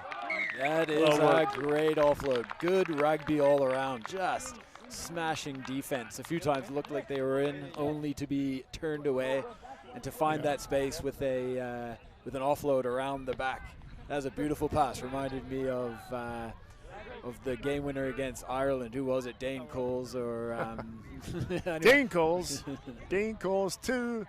That is a great offload. Good rugby all around. Just smashing defense. A few times it looked like they were in, only to be turned away, and to find that space with an offload around the back. That was a beautiful pass. Reminded me of the game winner against Ireland. Who was it? Dane Coles or anyway. Dane Coles. Dane Coles to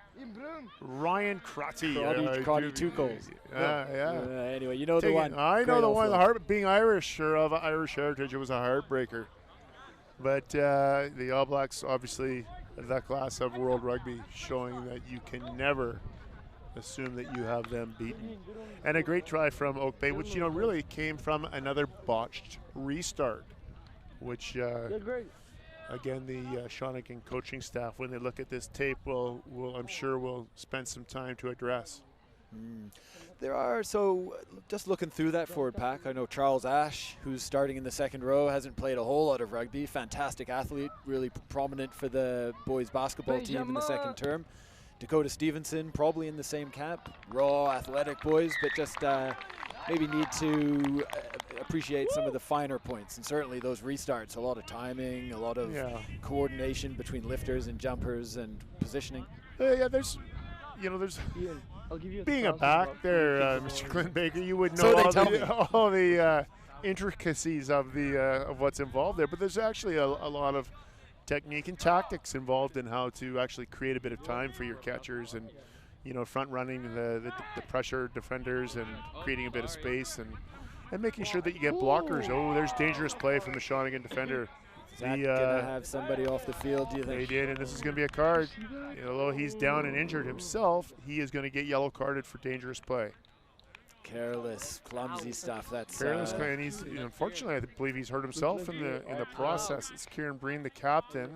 Ryan Crotty. Crotty 2 Coles. Anyway, you know the one. I know the one. Being Irish or of Irish heritage, it was a heartbreaker. But the All Blacks, obviously, that class of World Rugby, showing that you can never assume that you have them beaten. And a great try from Oak Bay, which, really came from another botched restart, which, again, the Shawnigan coaching staff, when they look at this tape, I'm sure will spend some time to address. There are, so just looking through that forward pack, I know Charles Ash, who's starting in the second row, hasn't played a whole lot of rugby. Fantastic athlete, really prominent for the boys basketball team in the second term. Dakota Stevenson, probably in the same camp. Raw, athletic boys, but just maybe need to appreciate some of the finer points. And certainly those restarts, a lot of timing, a lot of coordination between lifters and jumpers and positioning. There's being a back there, Mr. Clint Baker, you would know all the intricacies of what's involved there. But there's actually a lot of technique and tactics involved in how to actually create a bit of time for your catchers, and front running the pressure defenders and creating a bit of space. And and making sure that you get blockers. Oh, there's dangerous play from the Shawnigan defender. Is that gonna have somebody off the field, do you think? They did, and this is going to be a card. Although he's down and injured himself, he is going to get yellow carded for dangerous play. Careless, clumsy stuff. That's careless play, and he's unfortunately, I believe he's hurt himself in the process. It's Kieran Breen, the captain,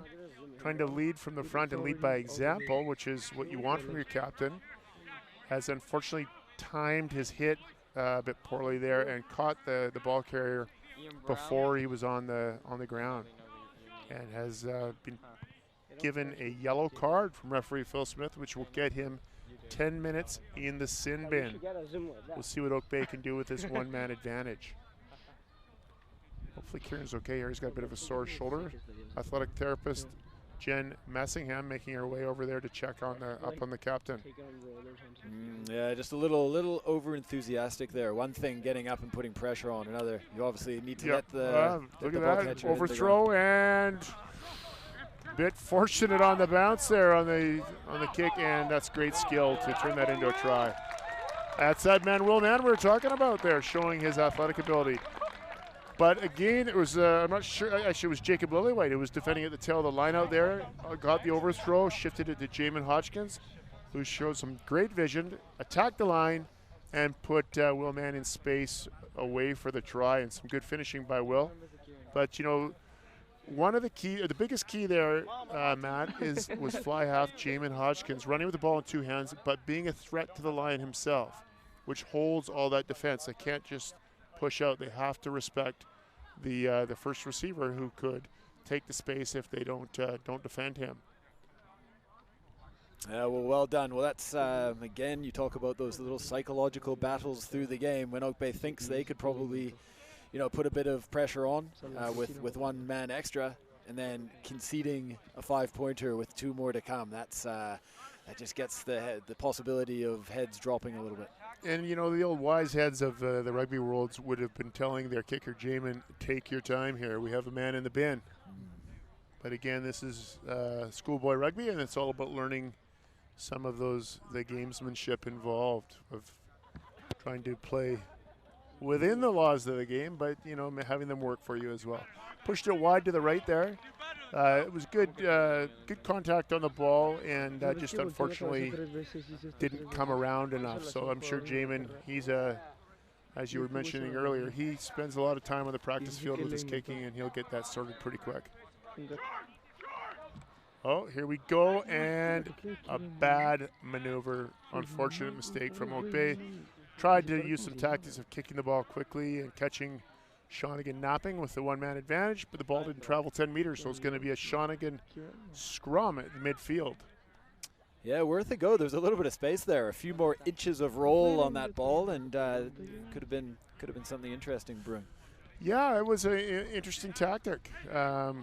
trying to lead from the front and lead by example, which is what you want from your captain. Has unfortunately timed his hit a bit poorly there and caught the ball carrier before he was on the ground, and has been given a yellow card from referee Phil Smith, which will get him 10 minutes in the sin bin. We'll see what Oak Bay can do with this one-man advantage. Hopefully Kieran's okay here. He's got a bit of a sore shoulder. Athletic therapist Jen Messingham making her way over there to check on the captain. Yeah, just a little over-enthusiastic there. One thing getting up and putting pressure on, another you obviously need to let the look at that overthrow, and bit fortunate on the bounce there on the kick, and that's great skill to turn that into a try. That's that man Will Mann we were talking about there, showing his athletic ability. But again, it was I'm not sure. Actually, it was Jacob Lillywhite who was defending at the tail of the line out there. Got the overthrow, shifted it to Jamin Hodgkins, who showed some great vision, attacked the line, and put Will Mann in space away for the try, and some good finishing by Will. But you know, one of the biggest key there, Matt, was fly half Jamin Hodgkins running with the ball in two hands, but being a threat to the line himself, which holds all that defense. They can't just push out. They have to respect the first receiver, who could take the space if they don't defend him. Well done. Well, that's again, you talk about those little psychological battles through the game when Oak Bay thinks they could probably, put a bit of pressure on with one man extra, and then conceding a 5-pointer with 2 more to come. That just gets the possibility of heads dropping a little bit. And the old wise heads of the rugby worlds would have been telling their kicker Jamin, take your time here. We have a man in the bin. But again, this is schoolboy rugby, and it's all about learning some of the gamesmanship involved of trying to play within the laws of the game, but having them work for you as well. Pushed it wide to the right there. It was good contact on the ball, and just unfortunately didn't come around enough. So I'm sure Jamin, he's as you were mentioning earlier, he spends a lot of time on the practice field with his kicking, and he'll get that sorted pretty quick. Oh, here we go, and a bad maneuver. Unfortunate mistake from Oak Bay. Tried to use some tactics of kicking the ball quickly and catching Shawnigan napping with the one-man advantage, but the ball didn't travel 10 meters, so it's going to be a Shawnigan scrum at midfield. Yeah, worth a go. There's a little bit of space there, a few more inches of roll on that ball, and could have been something interesting brewing. Yeah, it was an interesting tactic, they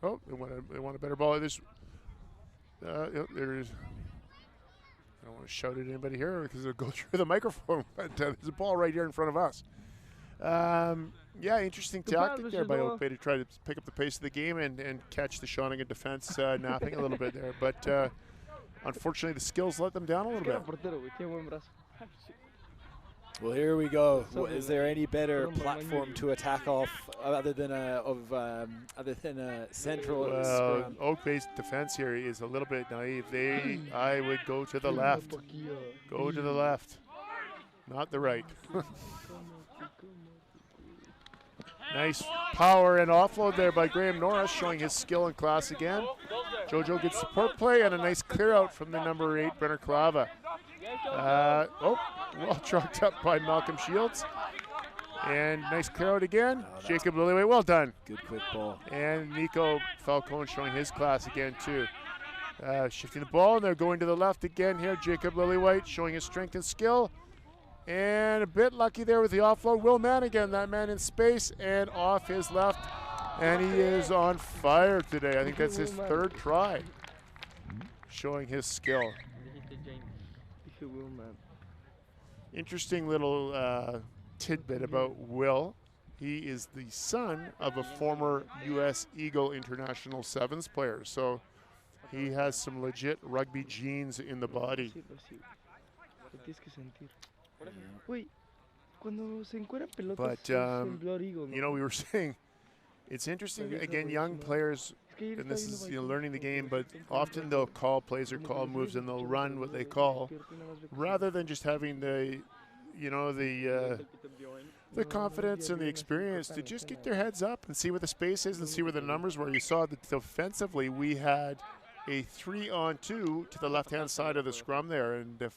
want a better ball. There's I don't want to shout at anybody here because it'll go through the microphone, but there's a ball right here in front of us. Yeah, interesting tactic there by Oak Bay to try to pick up the pace of the game and catch the Shawnigan defense napping a little bit there. But unfortunately, the skills let them down a little bit. Well, here we go. Is there any better platform to attack off other than a central scrum? Oak Bay's defense here is a little bit naive. I would go to the left. Go to the left, not the right. Nice power and offload there by Graham Norris, showing his skill and class again. Jojo gets support play and a nice clear out from the number 8, Brenner Clava. Well trucked up by Malcolm Shields. And nice clear out again. Jacob Lillywhite, well done. Good quick ball. And Nico Falcone showing his class again too. Shifting the ball, and they're going to the left again here. Jacob Lillywhite showing his strength and skill. And a bit lucky there with the offload. Will Mann again, that man in space and off his left. And he is on fire today. I think that's his 3rd try. Showing his skill. Interesting little tidbit about Will. He is the son of a former U.S. Eagle International Sevens player. So he has some legit rugby genes in the body. But, you know, we were saying it's interesting, again, young players, and this is, you know, learning the game, but often they'll call plays or call moves and they'll run what they call rather than just having the, you know, the confidence and the experience to just get their heads up and see where the space is and see where the numbers were. You saw that defensively we had a 3-on-2 to the left-hand side of the scrum there, and if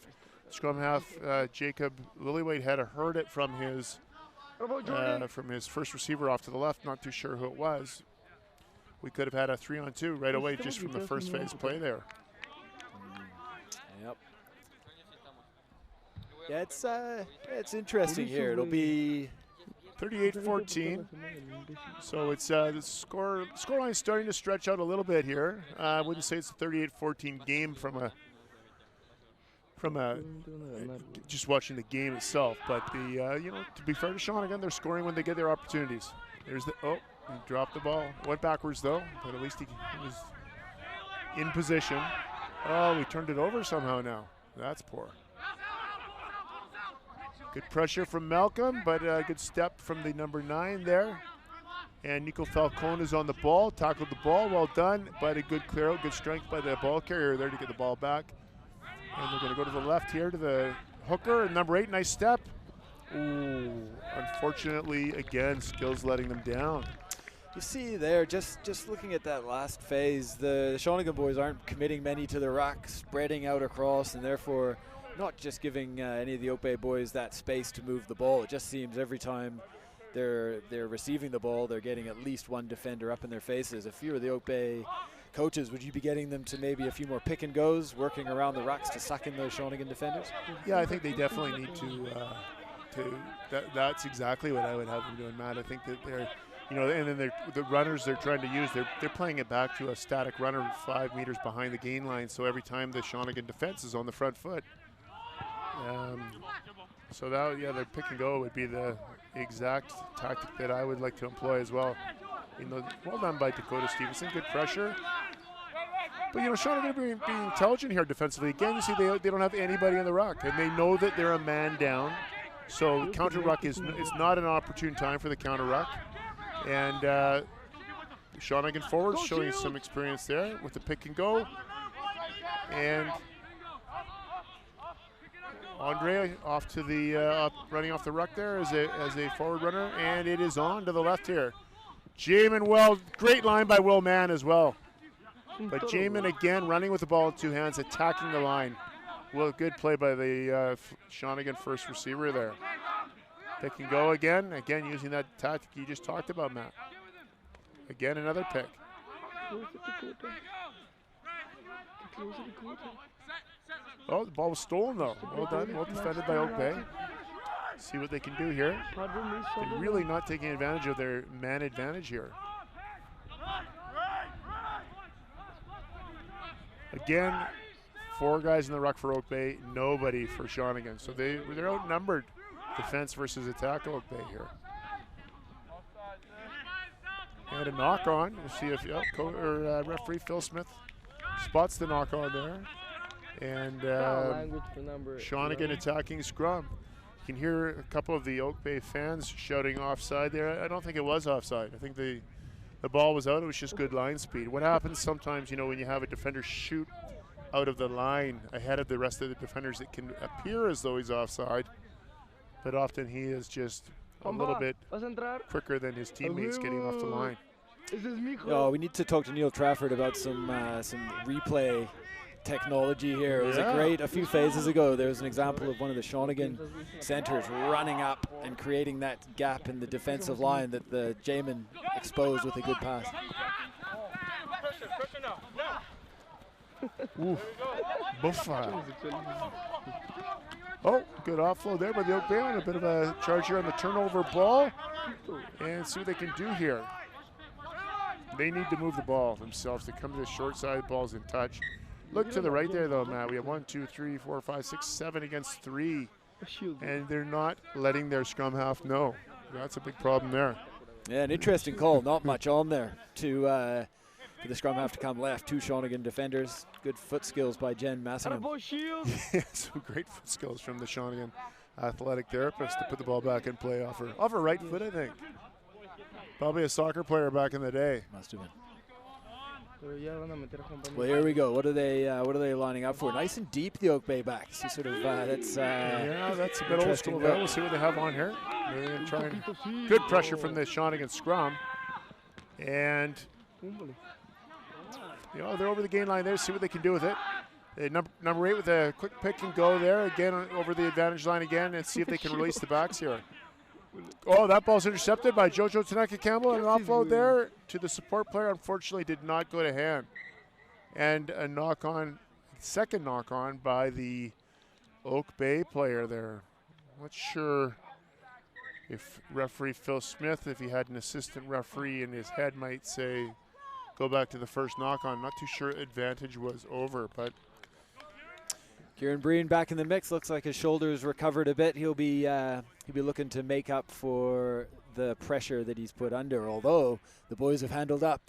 scrum half Jacob Lillywhite had heard it from his first receiver off to the left, not too sure who it was, we could have had a 3-on-2 right away just from the first phase play there. Yep. Yeah, it's interesting here. It'll be 38-14. So it's the scoreline starting to stretch out a little bit here. I wouldn't say it's a 38-14 game from just watching the game itself, but the you know, to be fair to Shawnigan, they're scoring when they get their opportunities. There's the he dropped the ball, went backwards though, but at least he was in position. Oh, we turned it over somehow now. That's poor. Good pressure from Malcolm, but a good step from the number 9 there. And Nico Falcone is on the ball, tackled the ball, well done, but a good clear out, good strength by the ball carrier there to get the ball back. And they're going to go to the left here to the hooker, number 8, nice step. Ooh, unfortunately, again, skills letting them down. You see there, just looking at that last phase, the Shawnigan boys aren't committing many to the ruck, spreading out across, and therefore not just giving any of the Oak Bay boys that space to move the ball. It just seems every time they're receiving the ball, they're getting at least one defender up in their faces. If you were the Oak Bay coaches, would you be getting them to maybe a few more pick and goes, working around the rucks to suck in those Shawnigan defenders? Yeah, I think they definitely need to that's exactly what I would have them doing, Matt. I think that they're, you know, and then the runners they're trying to use, they're playing it back to a static runner 5 meters behind the gain line, so every time the Shawnigan defense is on the front foot. So that, yeah, their pick and go would be the exact tactic that I would like to employ as well. You know, well done by Dakota Stevenson, good pressure. But you know, Shawnigan being intelligent here defensively. Again, you see they don't have anybody in the ruck, and they know that they're a man down. So counter ruck it's not an opportune time for the counter ruck. And Shawnigan forwards showing some experience there with the pick and go. And Andre off to the running off the ruck there as a forward runner, and it is on to the left here. Jamin, well, great line by Will Mann as well. But Jamin again running with the ball in 2 hands, attacking the line. Well, good play by the Shawnigan first receiver there. Pick and go again using that tactic you just talked about, Matt. Again, another pick. Oh, the ball was stolen though. Well done, well defended by Oak Bay. See what they can do here. They're really not taking advantage of their man advantage here. Again, 4 guys in the ruck for Oak Bay, nobody for Shawnigan. So they're outnumbered, defense versus attack Oak Bay here. And a knock on. We'll see if referee Phil Smith spots the knock on there. And Shawnigan attacking scrum. You can hear a couple of the Oak Bay fans shouting offside there. I don't think it was offside. I think the ball was out. It was just good line speed. What happens sometimes, you know, when you have a defender shoot out of the line ahead of the rest of the defenders, it can appear as though he's offside, but often he is just a little bit quicker than his teammates getting off the line. Oh, we need to talk to Neil Trafford about some replay technology here. It was a few phases ago, there was an example of one of the Shawnigan centers running up and creating that gap in the defensive line that the Jamin exposed with a good pass. Ooh, Buffa. Oh, good offload there by the Oak Bay on a bit of a charge here on the turnover ball. And see what they can do here. They need to move the ball themselves to come to the short side. Ball's in touch. Look to the right there, though, Matt. We have 1, 2, 3, 4, 5, 6, 7 against 3. And they're not letting their scrum half know. That's a big problem there. Yeah, an interesting call. Not much on there for the scrum half to come left. 2 Shawnigan defenders. Good foot skills by Jen Massingham. Yeah, some great foot skills from the Shawnigan athletic therapist to put the ball back in play off her right foot, I think. Probably a soccer player back in the day. Must have been. Pero ya van a meter a Juan Pablo. Well, here we go. What are they lining up for? Nice and deep, the Oak Bay backs. You sort of that's Yeah, that's a bit old interesting school look. there. We'll see what they have on here. They're going to try and good pressure from the Shawnigan scrum. And Húmbole. they're over the gain line there. See what they can do with it. Number 8 with a quick pick and go there again over the advantage line again, and see if they can release the backs here. Oh, that ball's intercepted by Jojo Tanaka Campbell, and an offload there to the support player. Unfortunately, did not go to hand. And a second knock on by the Oak Bay player there. Not sure if referee Phil Smith, if he had an assistant referee in his head, might say go back to the first knock on. Not too sure advantage was over, but Kieran Breen back in the mix. Looks like his shoulders recovered a bit. He'll be looking to make up for the pressure that he's put under. Although the boys have handled up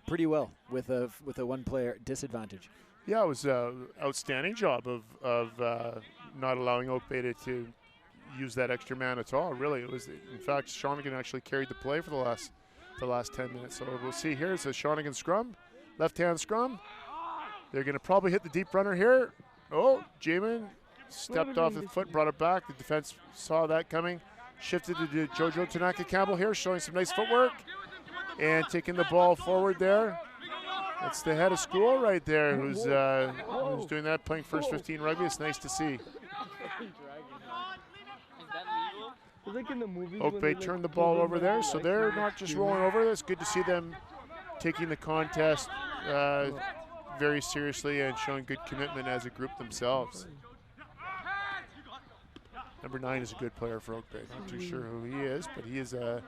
pretty well with a one-player disadvantage. yeah, it was an outstanding job of not allowing Oak Bay to use that extra man at all. Really, it was. In fact, Shawnigan actually carried the play for the last 10 minutes. So we'll see here. It's a Shawnigan scrum, left-hand scrum. They're going to probably hit the deep runner here. Oh, Jamin stepped off the foot, brought it back. The defense saw that coming. Shifted to Jojo Tanaka Campbell here, showing some nice footwork. And taking the ball forward there. That's the head of school right there who's doing that, playing first 15 rugby. It's nice to see. It's like in the movies Oak when Bay they, turned the like, ball throw over them there, out, so like, they're like, not just you rolling know. over. It's good to see them taking the contest very seriously and showing good commitment as a group themselves. Number 9 is a good player for Oak Bay. Not too sure who he is, but he's a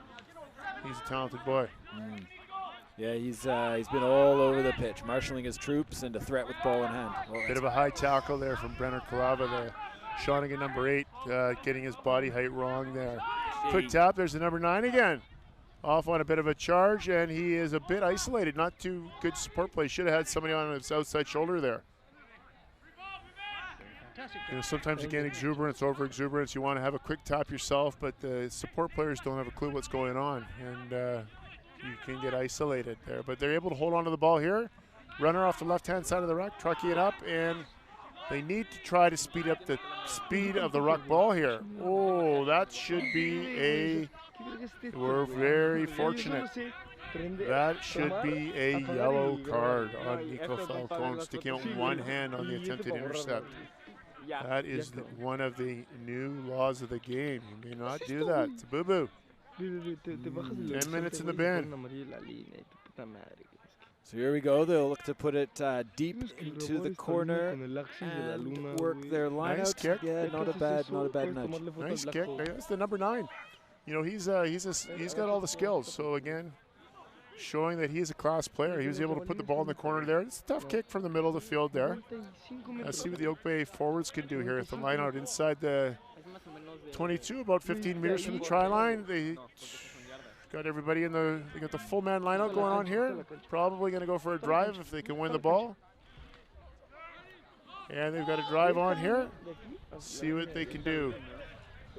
talented boy. Yeah, he's been all over the pitch, marshalling his troops and a threat with ball in hand. Well, Bit of a high tackle there from Brenner Kalava, the Shawnigan number 8, getting his body height wrong there. Quick tap, there's the number 9 again. Off on a bit of a charge, and he is a bit isolated. Not too good support play. Should have had somebody on his outside shoulder there. Sometimes you gain exuberance over exuberance. You want to have a quick tap yourself, but the support players don't have a clue what's going on, and you can get isolated there. But they're able to hold on to the ball here. Runner off the left-hand side of the ruck, trucking it up, and they need to try to speed up the speed of the ruck ball here. Oh, that should be a... We're very fortunate. That should be a yellow card on Nico Falcone, sticking out one hand on the attempted intercept. That is one of the new laws of the game. You may not do that. It's a boo-boo. 10 minutes in the bin. So here we go. They'll look to put it deep into the corner and work their line Nice out. kick. Yeah, not a bad nudge. Nice kick. That's the number 9. He's got all the skills. So again, showing that he's a class player. He was able to put the ball in the corner there. It's a tough kick from the middle of the field there. Let's see what the Oak Bay forwards can do here. At the line out inside the 22, about 15 meters from the try line. They got everybody in they got the full man line out going on here. Probably going to go for a drive if they can win the ball. And they've got a drive on here. See what they can do.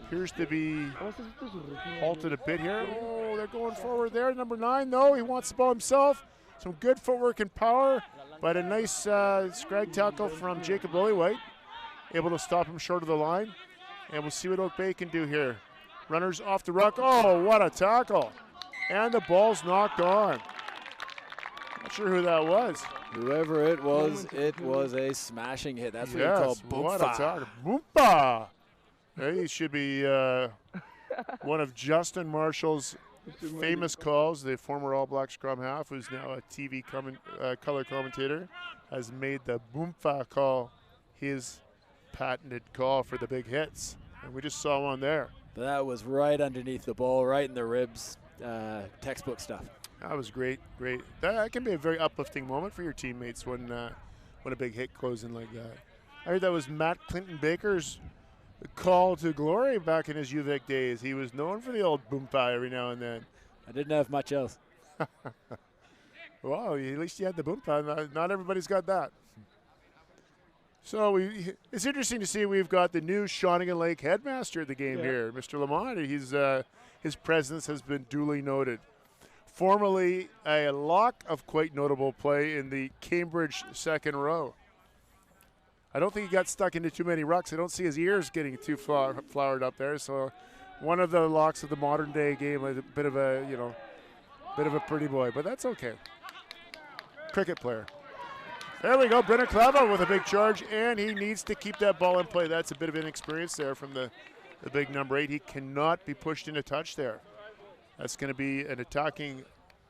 Appears to be halted a bit here. Oh, they're going forward there. Number 9, though, he wants the ball himself. Some good footwork and power, but a nice scrag tackle from Jacob Lillywhite. Able to stop him short of the line. And we'll see what Oak Bay can do here. Runners off the ruck. Oh, what a tackle. And the ball's knocked on. Not sure who that was. Whoever it was a smashing hit. That's what you call what a boomfa. tackle. Boompa. He should be one of Justin Marshall's famous calls. The former All Black scrum half, who's now a TV color commentator, has made the boomfa call his patented call for the big hits. And we just saw one there. That was right underneath the ball, right in the ribs. Textbook stuff. That was great, great. That can be a very uplifting moment for your teammates when a big hit goes in like that. I heard that was Matt Clinton Baker's call to glory back in his UVic days. He was known for the old boompa every now and then. I didn't have much else. Well, at least you had the boompa. Not everybody's got that. So it's interesting to see we've got the new Shawnigan Lake headmaster at the game here, Mr. Lamont. His presence has been duly noted. Formerly a lock of quite notable play in the Cambridge second row. I don't think he got stuck into too many rucks. I don't see his ears getting too flowered up there. So one of the locks of the modern day game, a bit of a pretty boy, but that's okay. Cricket player. There we go, Brenner Clavo with a big charge, and he needs to keep that ball in play. That's a bit of inexperience there from the big number 8. He cannot be pushed into touch there. That's going to be an attacking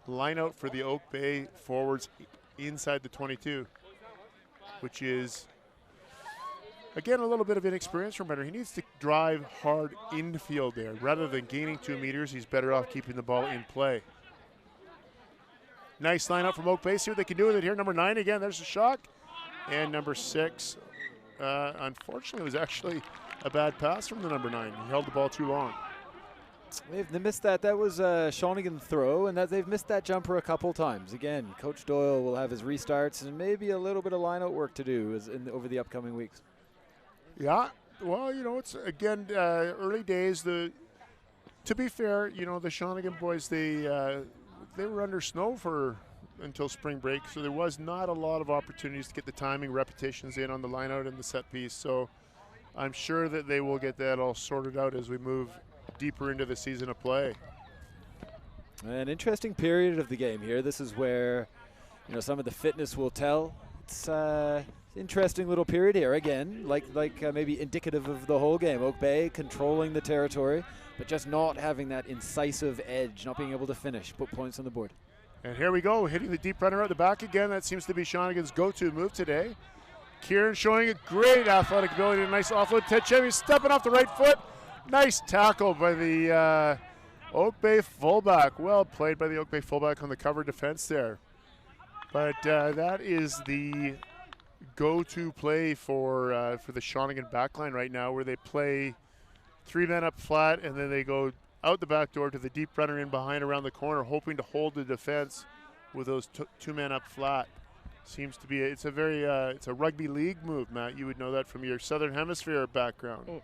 lineout for the Oak Bay forwards inside the 22, which is, again, a little bit of inexperience from Brenner. He needs to drive hard infield there. Rather than gaining 2 meters, he's better off keeping the ball in play. Nice line up from Oak Bay. See what they can do with it here. Number 9 again. There's a shock. And number 6, unfortunately, was actually a bad pass from the number 9. He held the ball too long. They missed that. That was a Shawnigan throw, and they've missed that jumper a couple times. Again, Coach Doyle will have his restarts and maybe a little bit of line-out work to do over the upcoming weeks. Yeah. Well, it's, again, early days. To be fair, the Shawnigan boys, they were under snow until spring break, so there was not a lot of opportunities to get the timing repetitions in on the line out and the set piece. So I'm sure that they will get that all sorted out as we move deeper into the season of play. An interesting period of the game here. This is where some of the fitness will tell. It's interesting little period here again, like maybe indicative of the whole game. Oak Bay controlling the territory, but just not having that incisive edge, not being able to finish, put points on the board. And here we go, hitting the deep runner at the back again. That seems to be Shawnigan's go-to move today. Kieran showing a great athletic ability, a nice offload. Ted Chevy stepping off the right foot. Nice tackle by the Oak Bay fullback. Well played by the Oak Bay fullback on the cover defense there. But that is the go-to play for the Shawnigan backline right now, where they play 3 men up flat, and then they go out the back door to the deep runner in behind around the corner, hoping to hold the defense with those 2 men up flat. Seems to be it's a rugby league move, Matt. You would know that from your Southern Hemisphere background. Oh.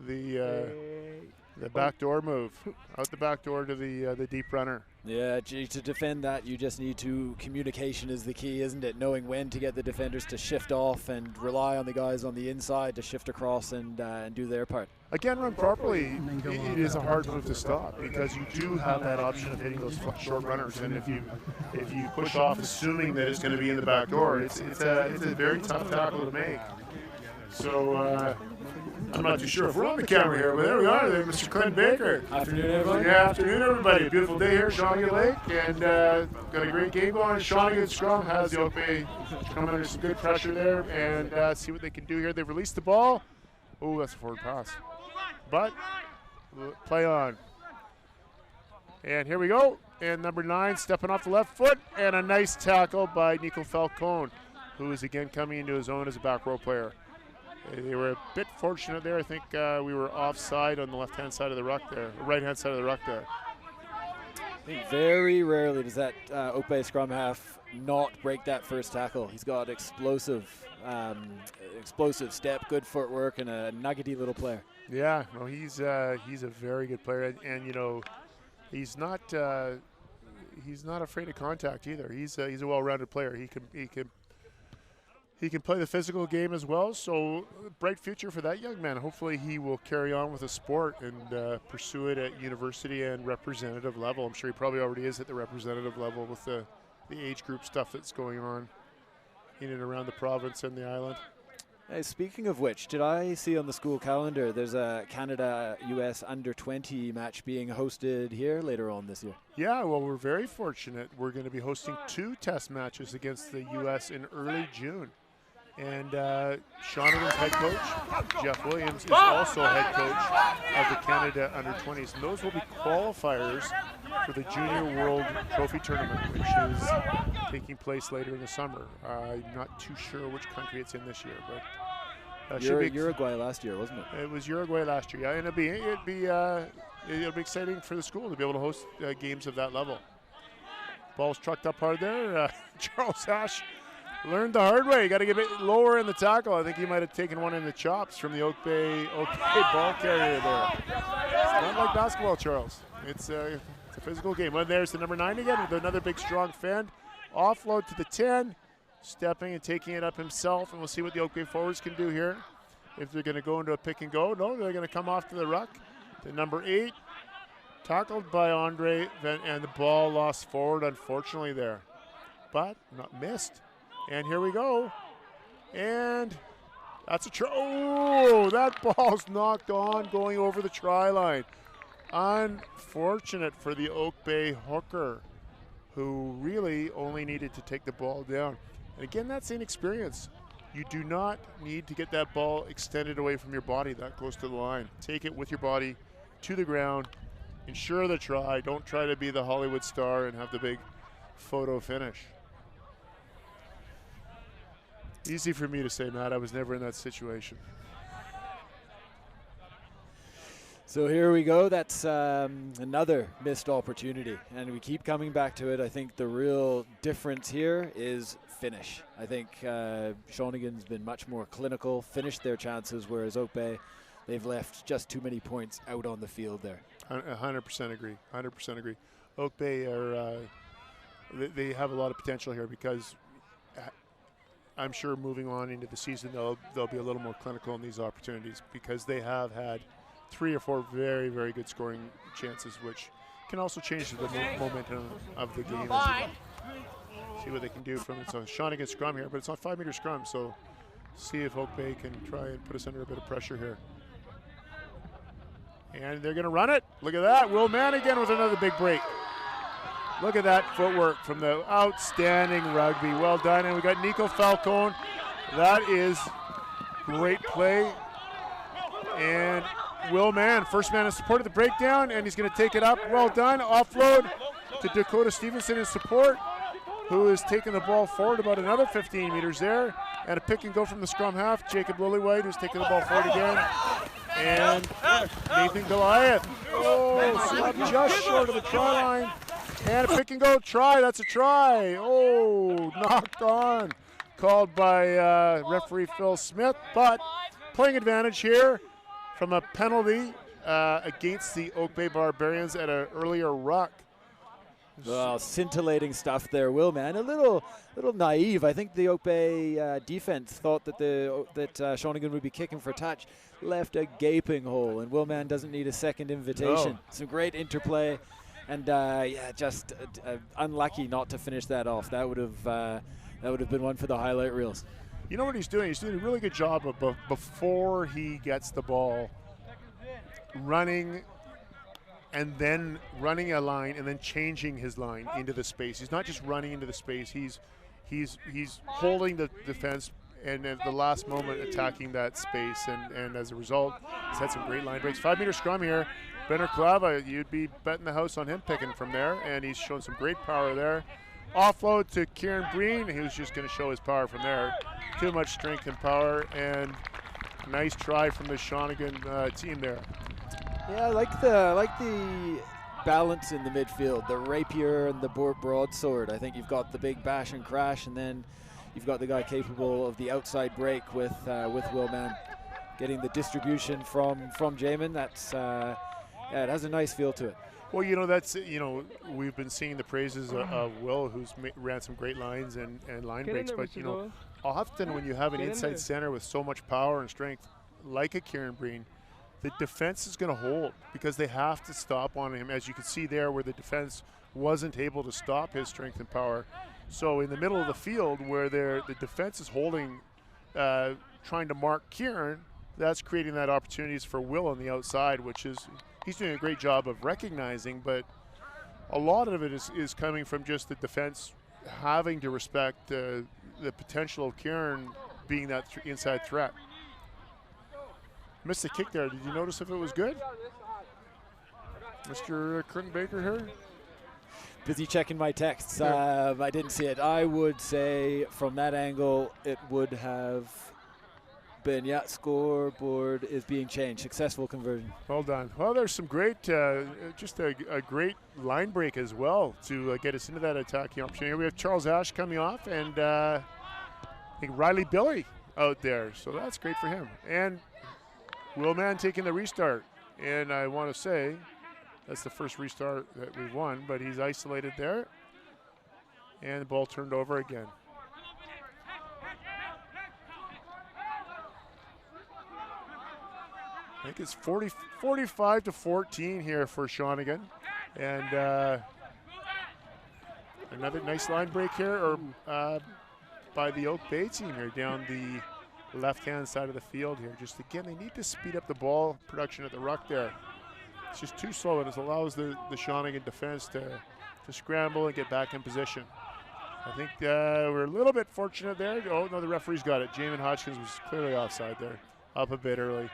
The back door move, out the back door to the deep runner. Yeah, to defend that, you just need to, communication is the key, isn't it? Knowing when to get the defenders to shift off and rely on the guys on the inside to shift across and do their part. Again, run properly, it is a hard move to stop, because you do have that option of hitting those short runners, and if you push off assuming that it's going to be in the back door, it's a very tough tackle to make. So I'm not too sure if we're on the camera here, but there we are. There, Mr. Clint Baker. Afternoon, everyone. Yeah, afternoon, everybody. Beautiful day here at Shawnigan Lake, and got a great game going. Shawnigan Scrum has the Oak Bay come under some good pressure there, and see what they can do here. They've released the ball. Oh, that's a forward pass. But play on. And here we go. And number 9 stepping off the left foot, and a nice tackle by Nico Falcone, who is again coming into his own as a back row player. They were a bit fortunate there. I think we were offside on the left-hand side of the ruck there, right-hand side of the ruck there. I think very rarely does that Oak Bay scrum half not break that first tackle. He's got explosive step, good footwork, and a nuggety little player. Yeah, no, he's a very good player, and he's not afraid of contact either. He's a well-rounded player. He can play the physical game as well, so bright future for that young man. Hopefully he will carry on with the sport and pursue it at university and representative level. I'm sure he probably already is at the representative level with the age group stuff that's going on in and around the province and the island. Hey, speaking of which, did I see on the school calendar there's a Canada-US under-20 match being hosted here later on this year? Yeah, well, we're very fortunate. We're going to be hosting 2 test matches against the U.S. in early June. And Shawnigan's head coach, Jeff Williams, is also head coach of the Canada Under-20s. And those will be qualifiers for the Junior World Trophy Tournament, which is taking place later in the summer. I'm not too sure which country it's in this year, but Uruguay last year, wasn't it? It was Uruguay last year, yeah. And it'll be exciting for the school to be able to host games of that level. Ball's trucked up hard there. Charles Ash Learned the hard way. You got to get a bit lower in the tackle. I think he might have taken one in the chops from the Oak Bay ball carrier there. It's not like basketball, Charles. It's a physical game. Well, there's the number 9 again with another big, strong fend. Offload to the 10, stepping and taking it up himself, and we'll see what the Oak Bay forwards can do here. If they're going to go into a pick and go. No, they're going to come off to the ruck. The number 8, tackled by Andre, and the ball lost forward, unfortunately, there. But not missed. And here we go. And that's a try. Oh, that ball's knocked on going over the try line. Unfortunate for the Oak Bay hooker, who really only needed to take the ball down. And again, that's inexperience. You do not need to get that ball extended away from your body that close to the line. Take it with your body to the ground. Ensure the try. Don't try to be the Hollywood star and have the big photo finish. Easy for me to say, Matt. I was never in that situation. So here we go. That's another missed opportunity, and we keep coming back to it. I think the real difference here is finish. I think Shawnigan's been much more clinical, finished their chances, whereas Oak Bay, they've left just too many points out on the field there. 100% agree. 100% agree. Oak Bay are they have a lot of potential here because I'm sure moving on into the season they'll be a little more clinical in these opportunities because they have had 3 or 4 very, very good scoring chances, which can also change the momentum of the game. See what they can do from it. So Shawnigan scrum here, but it's on 5-meter scrum, so see if Oak Bay can try and put us under a bit of pressure here. And they're going to run it. Look at that. Will Mannigan with another big break. Look at that footwork from the outstanding rugby. Well done. And we got Nico Falcone. That is great play. And Will Mann, first man in support of the breakdown, and he's going to take it up. Well done. Offload to Dakota Stevenson in support, who is taking the ball forward about another 15 meters there. And a pick and go from the scrum half. Jacob Lillywhite, who's taking the ball forward again. And Nathan Goliath. Oh, slap just short of the try line. And a pick and go try. That's a try. Oh, knocked on. Called by referee Phil Smith. But playing advantage here from a penalty against the Oak Bay Barbarians at an earlier ruck. Well, scintillating stuff there, Will Man. A little naive. I think the Oak Bay defense thought that Shawnigan would be kicking for touch. Left a gaping hole, and Will Man doesn't need a second invitation. No. Some great interplay, and just unlucky not to finish that off. That would have been one for the highlight reels. You know what he's doing? He's doing a really good job of before he gets the ball, running and then running a line and then changing his line into the space. He's not just running into the space. He's holding the defense and at the last moment attacking that space. And as a result, he's had some great line breaks. 5-meter scrum here. Benner Clava, you'd be betting the house on him picking from there, and he's shown some great power there. Offload to Kieran Breen. He was just going to show his power from there. Too much strength and power, and nice try from the Shawnigan team there. Yeah, I like the balance in the midfield, the rapier and the broadsword. I think you've got the big bash and crash, and then you've got the guy capable of the outside break with Will Mann. Getting the distribution from Jamin, that's it has a nice feel to it. Well, we've been seeing the praises of Will, who's ran some great lines and line breaks, but often when you have an inside center with so much power and strength, like a Kieran Breen, the defense is going to hold because they have to stop on him, as you can see there where the defense wasn't able to stop his strength and power. So in the middle of the field where the defense is holding, trying to mark Kieran, that's creating that opportunities for Will on the outside, which is he's doing a great job of recognizing, but a lot of it is coming from just the defense having to respect the potential of Kieran being that inside threat. Missed the kick there. Did you notice if it was good? Mr. Curtin Baker here? Busy checking my texts. I didn't see it. I would say from that angle it would have been, scoreboard is being changed. Successful conversion. Well done. Well, there's some great, just a great line break as well to get us into that attacking opportunity. We have Charles Ash coming off, and think Riley Billy out there, so that's great for him. And Will Mann taking the restart. And I want to say that's the first restart that we've won, but he's isolated there. And the ball turned over again. I think it's 45-14 here for Shawnigan. And another nice line break here by the Oak Bay team here down the left-hand side of the field here. Just again, they need to speed up the ball production at the ruck there. It's just too slow, and it allows the Shawnigan defense to scramble and get back in position. I think we're a little bit fortunate there. Oh, no, the referee's got it. Jamin Hodgkins was clearly offside there, up a bit early.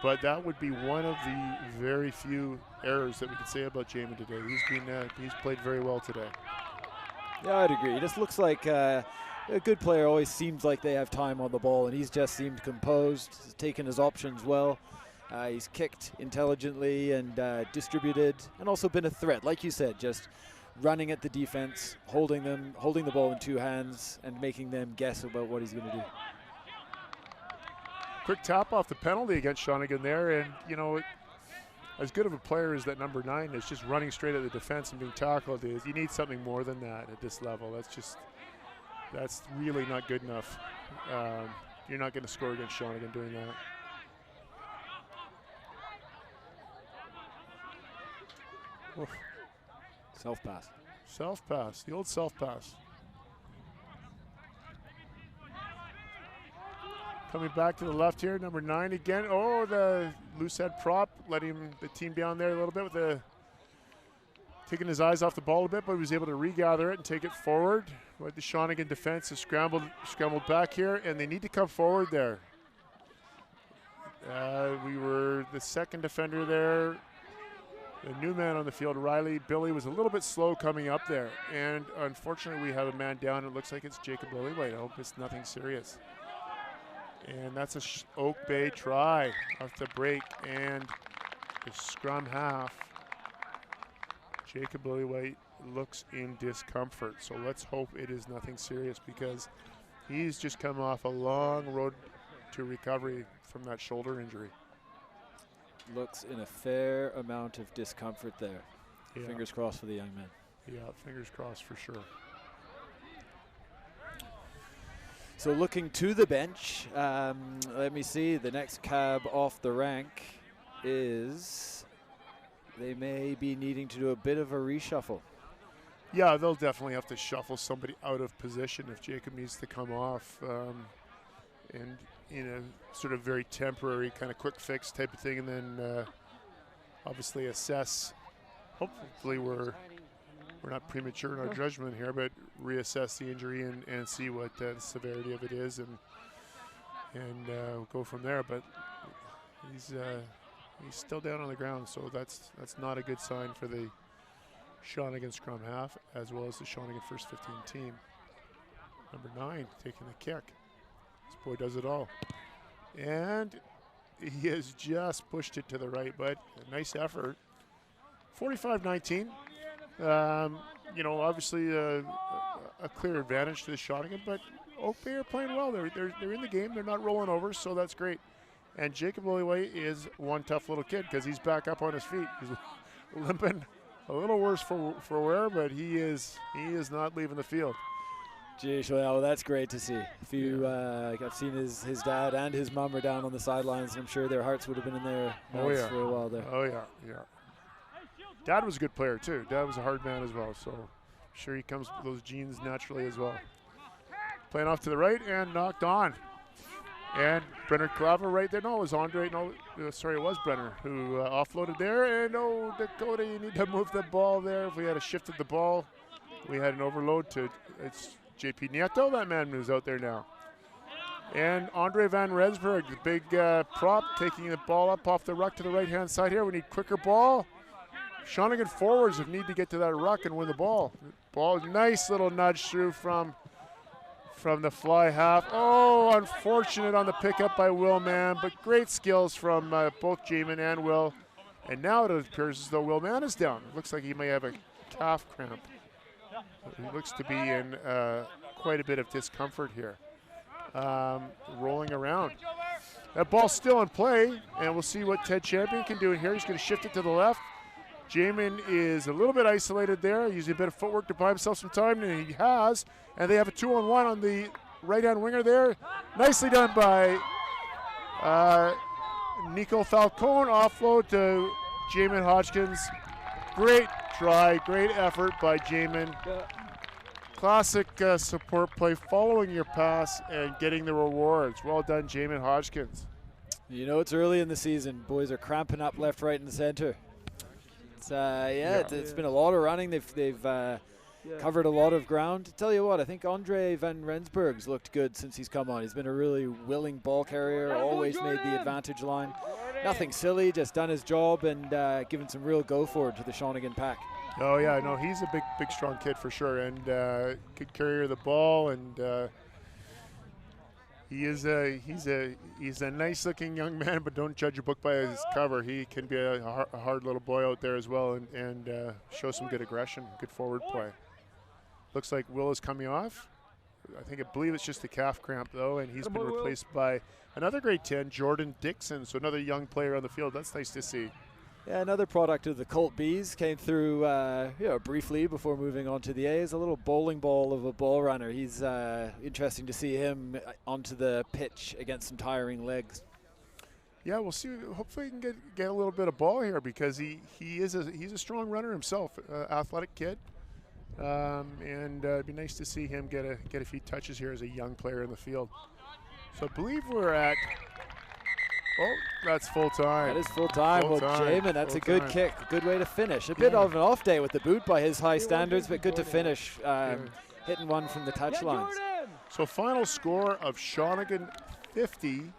But that would be one of the very few errors that we could say about Jamin today. He's played very well today. Yeah, I'd agree. He just looks like a good player. Always seems like they have time on the ball, and he's just seemed composed. He's taken his options well. He's kicked intelligently and distributed, and also been a threat. Like you said, just running at the defense, holding the ball in two hands, and making them guess about what he's going to do. Quick tap off the penalty against Shawnigan there, and you know, as good of a player as that number 9 is, just running straight at the defense and being tackled is, you need something more than that at this level. That's really not good enough. You're not going to score against Shawnigan doing that. Oof. Self-pass. Self-pass, the old self-pass. Coming back to the left here, number 9 again. Oh, the loose head prop, letting the team down there a little bit with taking his eyes off the ball a bit, but he was able to regather it and take it forward. But the Shawnigan defense has scrambled back here, and they need to come forward there. We were the second defender there. The new man on the field, Riley Billy, was a little bit slow coming up there. And unfortunately, we have a man down. It looks like it's Jacob Lillywhite. I hope it's nothing serious. And that's a Oak Bay try off the break, and the scrum half. Jacob Lillywhite looks in discomfort, so let's hope it is nothing serious, because he's just come off a long road to recovery from that shoulder injury. Looks in a fair amount of discomfort there. Yeah. Fingers crossed for the young man. Yeah, fingers crossed for sure. So looking to the bench, let me see, the next cab off the rank is, they may be needing to do a bit of a reshuffle. Yeah, they'll definitely have to shuffle somebody out of position if Jacob needs to come off, and in a sort of very temporary kind of quick fix type of thing, and then obviously assess. Hopefully we're not premature in our judgment here, but reassess the injury and see what the severity of it is, and go from there. But he's still down on the ground, so that's not a good sign for the Shawnigan scrum half, as well as the Shawnigan first 15 team. Number 9 taking the kick. This boy does it all, and he has just pushed it to the right, but a nice effort. 45-19. You know, obviously a clear advantage to the Shawnigan, but Oak Bay are playing well. They're in the game. They're not rolling over, so that's great. And Jacob Lillywhite is one tough little kid, because he's back up on his feet. He's limping a little worse for wear, but he is not leaving the field. Geez, well, that's great to see. I've seen his dad and his mom are down on the sidelines, and I'm sure their hearts would have been in their mouths for a while there. Oh yeah, yeah. Dad was a good player too. Dad was a hard man as well, so I'm sure he comes with those genes naturally as well. Playing off to the right and knocked on. And Brenner Clava right there. No, it was Andre. No, sorry, it was Brenner who offloaded there. And oh, Dakota, you need to move the ball there. If we had shifted the ball, we had an overload to, it's JP Nieto. That man moves out there now. And Andre Van Resberg, the big prop, taking the ball up off the ruck to the right-hand side here. We need quicker ball. Shawnigan forwards need to get to that ruck and win the ball. Nice little nudge through from the fly half. Oh, unfortunate on the pickup by Will Mann, but great skills from both Jamin and Will. And now it appears as though Will Mann is down. Looks like he may have a calf cramp. He looks to be in quite a bit of discomfort here. Rolling around. That ball's still in play, and we'll see what Ted Champion can do here. He's going to shift it to the left. Jamin is a little bit isolated there, using a bit of footwork to buy himself some time, and he has. And they have a 2-on-1 on the right-hand winger there. Nicely done by Nico Falcone. Offload to Jamin Hodgkins. Great try, great effort by Jamin. Classic support play, following your pass and getting the rewards. Well done, Jamin Hodgkins. You know, it's early in the season. Boys are cramping up left, right, and center. It's it's been a lot of running. They've covered a lot of ground. Tell you what, I think Andre van Rensburg's looked good since he's come on. He's been a really willing ball carrier, always made the advantage line. Nothing silly, just done his job and given some real go forward to the Shawnigan pack. Oh yeah, no, he's a big, strong kid for sure, and good carrier of the ball, and he's a nice-looking young man. But don't judge a book by his cover. He can be a hard little boy out there as well, and show some good aggression, good forward play. Looks like Will is coming off. I believe it's just a calf cramp though, and he's been replaced by another grade 10, Jordan Dixon. So another young player on the field. That's nice to see. Yeah, another product of the Colt Bees, came through briefly before moving on to the A's. A little bowling ball of a ball runner. He's interesting to see him onto the pitch against some tiring legs. Yeah, we'll see. Hopefully, he can get a little bit of ball here, because he's a strong runner himself, athletic kid, and it'd be nice to see him get a few touches here as a young player in the field. So I believe we're at. Oh, that's full time. That is full time. Well, Jamin, that's a good kick. A good way to finish. A bit of an off day with the boot by his high standards, but good to finish. Hitting one from the touch lines. So final score of Shawnigan 50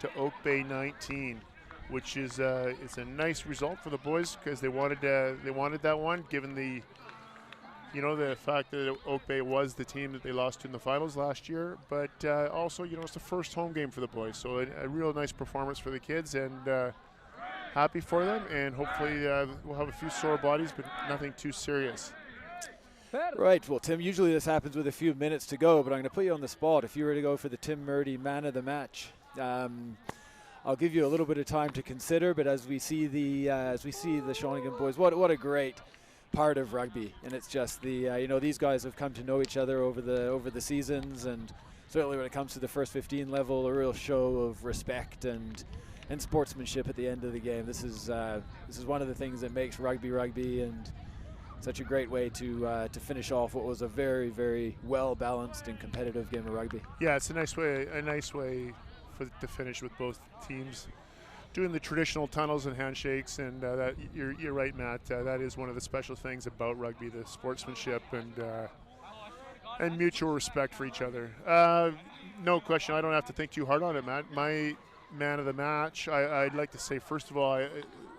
to Oak Bay 19, which is it's a nice result for the boys, because they wanted that one, given the the fact that Oak Bay was the team that they lost to in the finals last year, but also, it's the first home game for the boys. So a real nice performance for the kids, and happy for them. And hopefully we'll have a few sore bodies, but nothing too serious. Right. Well, Tim, usually this happens with a few minutes to go, but I'm going to put you on the spot. If you were to go for the Tim Murdy man of the match, I'll give you a little bit of time to consider. But as we see the Shawnigan boys, what a great part of rugby, and it's just these guys have come to know each other over the seasons, and certainly when it comes to the first 15 level, a real show of respect and sportsmanship at the end of the game. This is one of the things that makes rugby, and such a great way to finish off what was a very, very well balanced and competitive game of rugby. Yeah, it's a nice way to finish with both teams doing the traditional tunnels and handshakes, and that you're right, Matt. That is one of the special things about rugby: the sportsmanship and mutual respect for each other. No question. I don't have to think too hard on it, Matt. My man of the match, I'd like to say, first of all,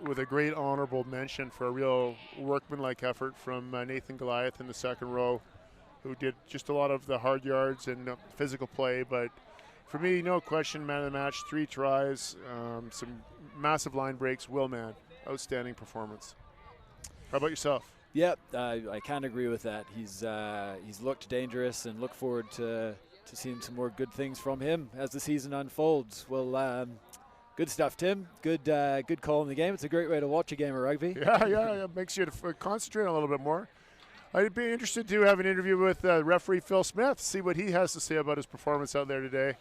with a great honorable mention for a real workmanlike effort from Nathan Goliath in the second row, who did just a lot of the hard yards and physical play, but. For me, no question, man of the match, 3 tries, some massive line breaks. Will, man, outstanding performance. How about yourself? Yep, I can't agree with that. He's looked dangerous, and look forward to seeing some more good things from him as the season unfolds. Well, good stuff, Tim. Good call in the game. It's a great way to watch a game of rugby. Yeah, makes you concentrate a little bit more. I'd be interested to have an interview with referee Phil Smith, see what he has to say about his performance out there today.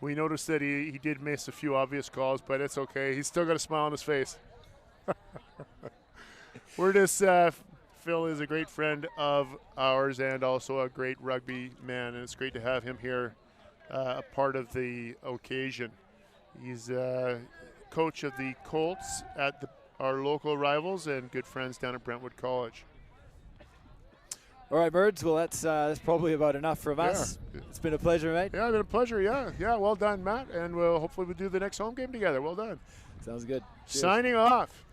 We noticed that he did miss a few obvious calls, but it's okay. He's still got a smile on his face. Phil is a great friend of ours and also a great rugby man, and it's great to have him here, a part of the occasion. He's coach of the Colts at our local rivals and good friends down at Brentwood College. All right, Birds. Well, that's probably about enough from us. It's been a pleasure, mate. Yeah, it's been a pleasure. Yeah. Well done, Matt. And hopefully we'll do the next home game together. Well done. Sounds good. Cheers. Signing off.